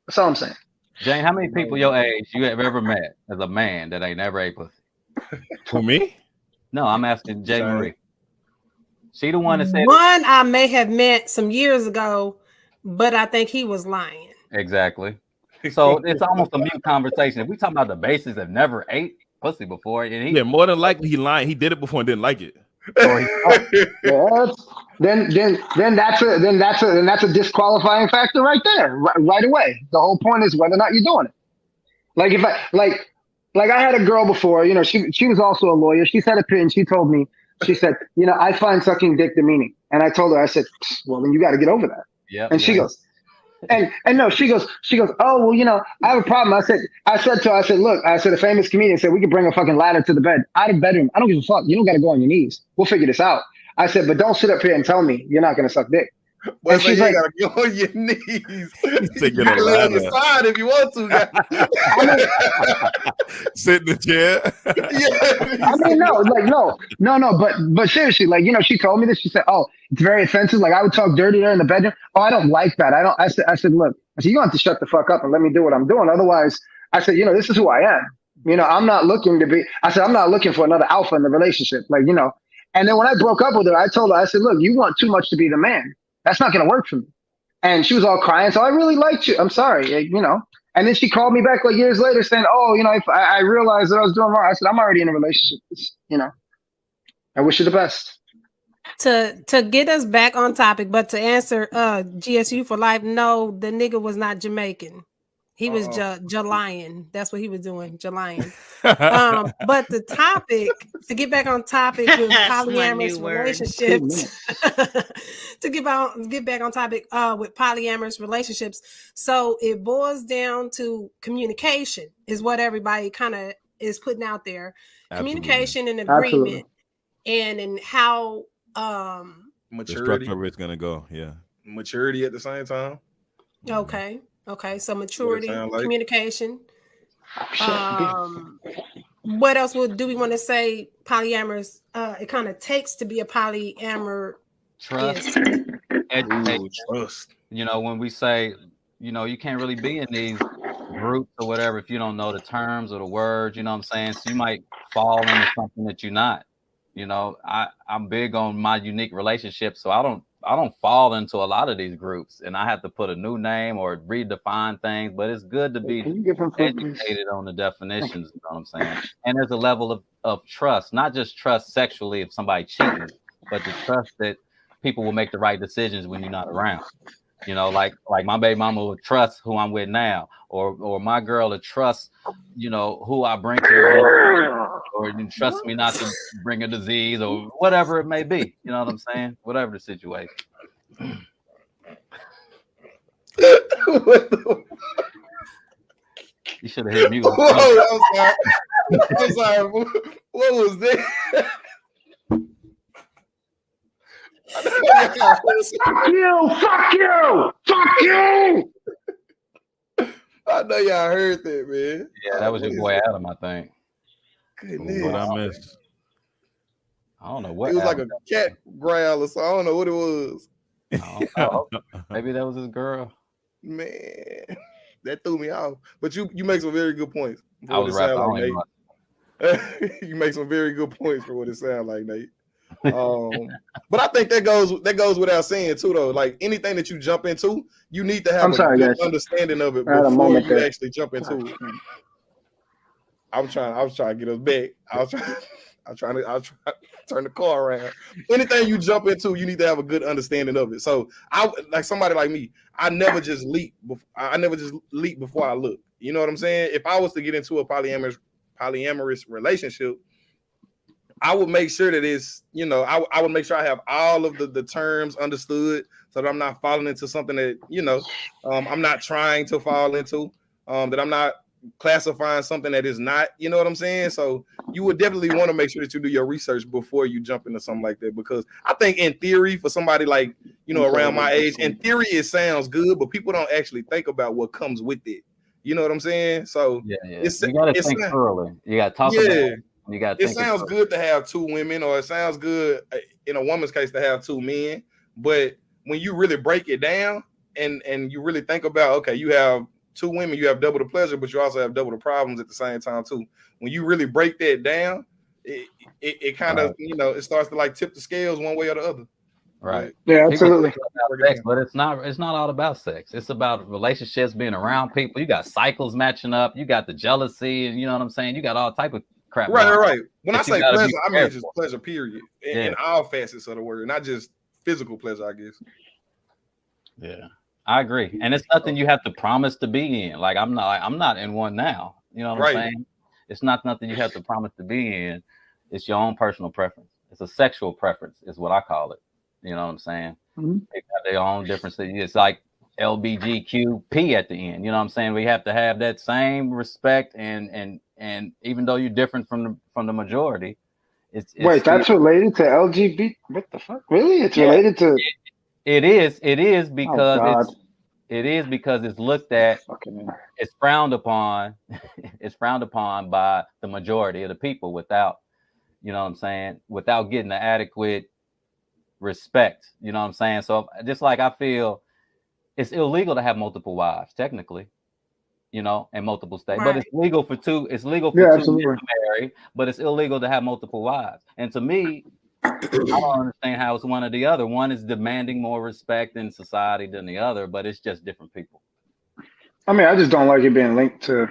That's all I'm saying. Jane, how many people your age you have ever met as a man that ain't never ate pussy? For me? No, I'm asking Jay Marie. She the one that said one I may have met some years ago, but I think he was lying. Exactly. So it's almost a mute conversation. If we talking about the bases that never ate pussy before, and more than likely he lying. He did it before and didn't like it. Then that's a disqualifying factor right there, right away. The whole point is whether or not you're doing it. Like if I had a girl before, she was also a lawyer. She said and she told me, she said, I find sucking dick demeaning. And I told her, I said, well, then you got to get over that. Yeah. And she goes, and no, she goes, oh, well, I have a problem. I said to her, look, a famous comedian said we could bring a fucking ladder to the bed, out of the bedroom. I don't give a fuck. You don't got to go on your knees. We'll figure this out. I said, but don't sit up here and tell me you're not going to suck dick. Well, she's like, you gotta go on your knees. You can lay on your side if you want to. Sit in the chair. Yeah. I mean, no. But seriously, she told me this. She said, "Oh, it's very offensive. Like I would talk dirty there in the bedroom. Oh, I don't like that. I said, look. I said, you have to shut the fuck up and let me do what I'm doing. Otherwise, I said, this is who I am. I'm not looking to be. I said, I'm not looking for another alpha in the relationship. And then when I broke up with her, I told her, I said, look, you want too much to be the man. That's not going to work for me. And she was all crying. So I really liked you. I'm sorry, And then she called me back years later saying, oh, if I realized that I was doing wrong. I said, I'm already in a relationship. I wish you the best. To get us back on topic, but to answer GSU for life, no, the nigga was not Jamaican. He was Jalian. That's what he was doing, Jalian. But the topic, to get back on topic with polyamorous relationships, to get back on topic with polyamorous relationships. So it boils down to communication is what everybody kind of is putting out there. Absolutely. Communication and agreement. And in how maturity, the structure of it's going to go. Yeah. Maturity at the same time. Okay, so maturity, communication. What else do we want to say? Polyamorous. It kind of takes to be a polyamor. Trust. Trust. When we say, you can't really be in these groups or whatever if you don't know the terms or the words. You know what I'm saying? So you might fall into something that you're not. I'm big on my unique relationship, so I don't fall into a lot of these groups, and I have to put a new name or redefine things. But it's good to be educated on the definitions. You know what I'm saying? And there's a level of trust, not just trust sexually if somebody cheating, but the trust that people will make the right decisions when you're not around. Like my baby mama will trust who I'm with now, or my girl will trust, who I bring to her, or you trust me not to bring a disease or whatever it may be. You know what I'm saying? Whatever the situation. You should have hit me. Whoa, I'm sorry. What was that? Fuck you! I know y'all heard that, man. Yeah, that was your boy Adam, I think. Goodness. What I missed. I don't know what. It was Adam. Like a cat growl, so I don't know what it was. Maybe that was his girl. Man, that threw me off. But you make some very good points. I was rapping. You make some very good points for what it sounds like, Nate. But I think that goes without saying too, though. Like anything that you jump into, you need to have I'm sorry, good guys. understanding of it I had a before moment you there. actually jump into it. I was trying to get us back. I was trying to turn the car around. Anything you jump into, you need to have a good understanding of it. So I like somebody like me. I never just leap. I never just leap before I look. You know what I'm saying? If I was to get into a polyamorous relationship, I would make sure that it's, I would make sure I have all of the terms understood so that I'm not falling into something that, I'm not trying to fall into, that I'm not classifying something that is not, you know what I'm saying? So you would definitely want to make sure that you do your research before you jump into something like that, because I think in theory, for somebody like, around my age, in theory, it sounds good, but people don't actually think about what comes with it. You know what I'm saying? So yeah. You got to think thoroughly. You got to talk about it. You got to think. It sounds good to have two women, or it sounds good in a woman's case to have two men. But when you really break it down and you really think about, okay, you have two women, you have double the pleasure, but you also have double the problems at the same time too. When you really break that down, it kind of, it starts to like tip the scales one way or the other. Right. Yeah, absolutely. Sex, but it's not all about sex. It's about relationships, being around people. You got cycles matching up. You got the jealousy, and you know what I'm saying? You got all type of crap. Right. When I say pleasure, I mean just pleasure, period. In all facets of the word, not just physical pleasure, I guess. Yeah, I agree. And it's nothing you have to promise to be in. Like I'm not in one now. You know what I'm saying? It's not nothing you have to promise to be in. It's your own personal preference. It's a sexual preference, is what I call it. You know what I'm saying? Mm-hmm. They got their own differences. It's like LBGQP at the end. You know what I'm saying? We have to have that same respect, and even though you're different from the majority, it's wait, that's related to LGBT. What the fuck? Really? It's related to. It is because it's looked at. It's frowned upon. It's frowned upon by the majority of the people without, you know what I'm saying, without getting the adequate respect. You know what I'm saying? So just like I feel it's illegal to have multiple wives, technically, in multiple states. Right. But it's legal for two. It's legal for two men to marry, but it's illegal to have multiple wives. And to me, I don't understand how it's one or the other. One is demanding more respect in society than the other, but it's just different people. I mean, I just don't like it being linked to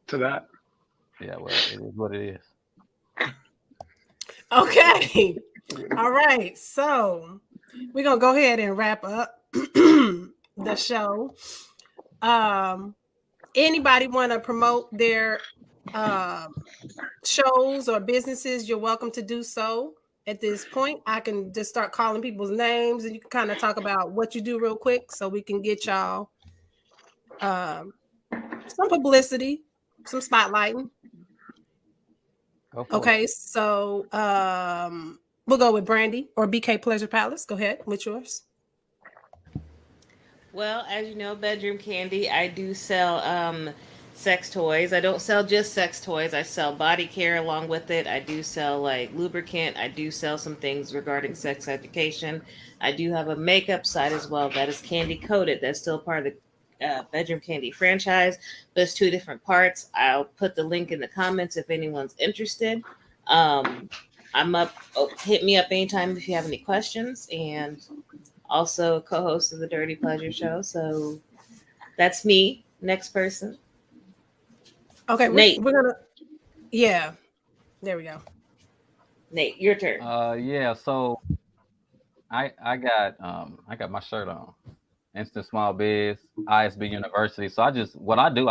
that. Yeah, well, it is what it is. Okay. All right. So we're going to go ahead and wrap up the show. Anybody want to promote their shows or businesses? You're welcome to do so at this point. I can just start calling people's names and you can kind of talk about what you do real quick so we can get y'all some publicity, some spotlighting. Okay, so we'll go with Brandy or BK Pleasure Palace. Go ahead. What's yours? Well, as you know, Bedroom Candy, I do sell sex toys. I don't sell just sex toys. I sell body care along with it. I do sell like lubricant. I do sell some things regarding sex education. I do have a makeup side as well that is candy coated. That's still part of the Bedroom Candy franchise, but it's two different parts. I'll put the link in the comments if anyone's interested. I'm up. Hit me up anytime if you have any questions, and also co-host of the Dirty Pleasure Show. So that's me. Next person. Okay, Nate. We're gonna. Yeah, there we go. Nate, your turn. Yeah. So I got my shirt on. Instant Small Biz, ISB University. So I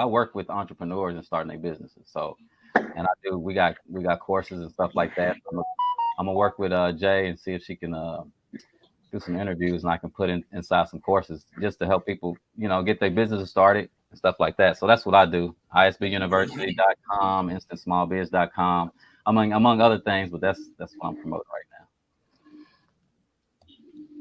work with entrepreneurs and starting their businesses. So, and we got courses and stuff like that. I'm gonna work with Jay and see if she can do some interviews and I can put inside some courses just to help people, get their businesses started and stuff like that. So that's what I do. ISBUniversity.com, InstantSmallBiz.com, among other things, but that's what I'm promoting right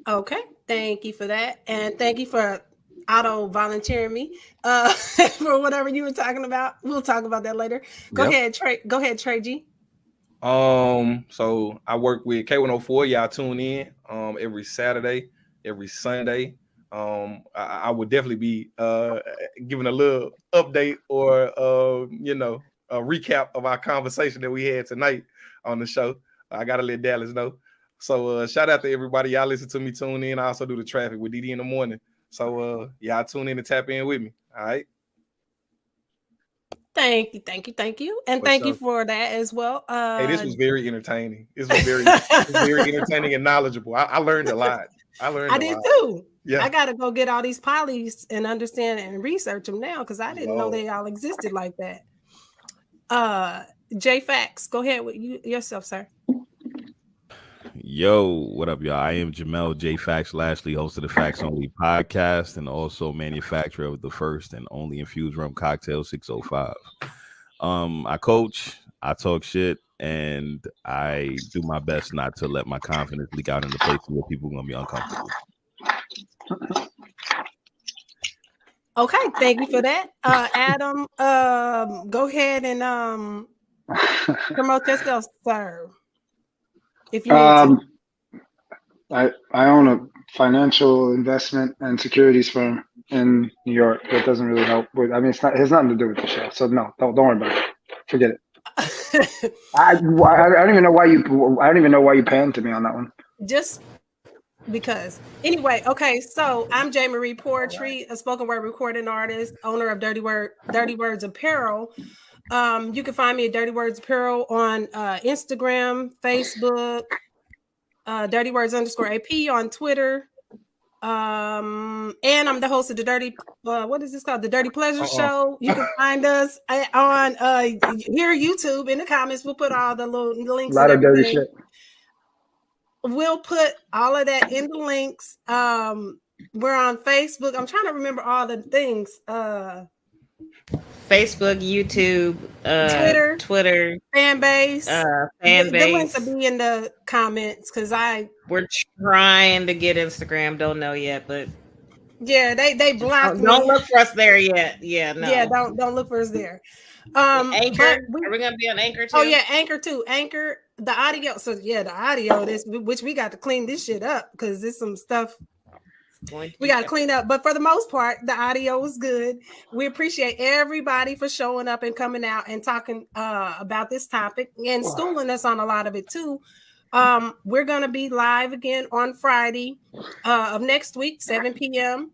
now. Okay. Thank you for that. And thank you for auto volunteering me for whatever you were talking about. We'll talk about that later. Go ahead, Trey. Go ahead, Trey G. So I work with K104. Y'all tune in every Saturday, every Sunday. I would definitely be giving a little update or recap of our conversation that we had tonight on the show. I gotta let Dallas know. So shout out to everybody. Y'all listen to me, tune in. I also do the traffic with Didi in the morning. So y'all tune in and tap in with me. All right. Thank you. And thank you for that as well. Hey, this was very entertaining. This was very, very entertaining and knowledgeable. I learned a lot. I did too. Yeah. I gotta go get all these polys and understand and research them now because I didn't know they all existed like that. J Fax, go ahead with yourself, sir. Yo, what up, y'all? I am Jamel J Fax Lashley, host of the Facts Only podcast, and also manufacturer of the first and only infused rum cocktail 605. I coach, I talk shit, and I do my best not to let my confidence leak out into places where people are gonna be uncomfortable. Okay, thank you for that. Adam, go ahead and promote yourself, sir. If you need to. I own a financial investment and securities firm in New York. That doesn't really help. I mean, it has nothing to do with the show. So no, don't worry about it. Forget it. I don't even know why you panned to me on that one. Just because. Anyway, okay. So I'm J Marie Poetry, a spoken word recording artist, owner of Dirty Words Apparel. You can find me at Dirty Words Apparel on Instagram, Facebook, Dirty Words _AP on Twitter. And I'm the host of the what is this called? The Dirty Pleasure Show. You can find us on here YouTube. In the comments, we'll put all the little links. A lot of dirty shit. We'll put all of that in the links. We're on Facebook. I'm trying to remember all the things. Facebook, YouTube, Twitter, fan base. The links will be in the comments because we're trying to get Instagram. Don't know yet, but yeah, they blocked me. Don't look for us there yet. Yeah, no. Yeah, don't look for us there. Anchor. Are we gonna be on Anchor too? Oh yeah, Anchor too. Anchor the audio. So yeah, the audio. Which we got to clean this shit up because there's some stuff. We got to clean up, but for the most part, the audio was good. We appreciate everybody for showing up and coming out and talking about this topic and schooling us on a lot of it too. We're going to be live again on Friday of next week, 7 p.m.,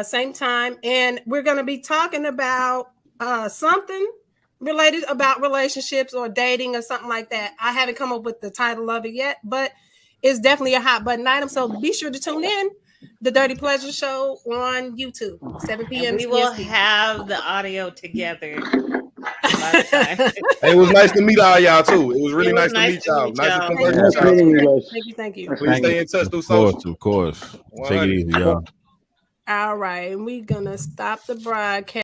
same time. And we're going to be talking about something related about relationships or dating or something like that. I haven't come up with the title of it yet, but it's definitely a hot button item. So be sure to tune in. The Dirty Pleasure Show on YouTube, 7 p.m. And we will have the audio together. It was nice to meet all y'all too. It was really nice to meet y'all. Nice to converse with y'all. Thank you. Please stay in touch through social. Of course. Take it easy, y'all. All right, and we're gonna stop the broadcast.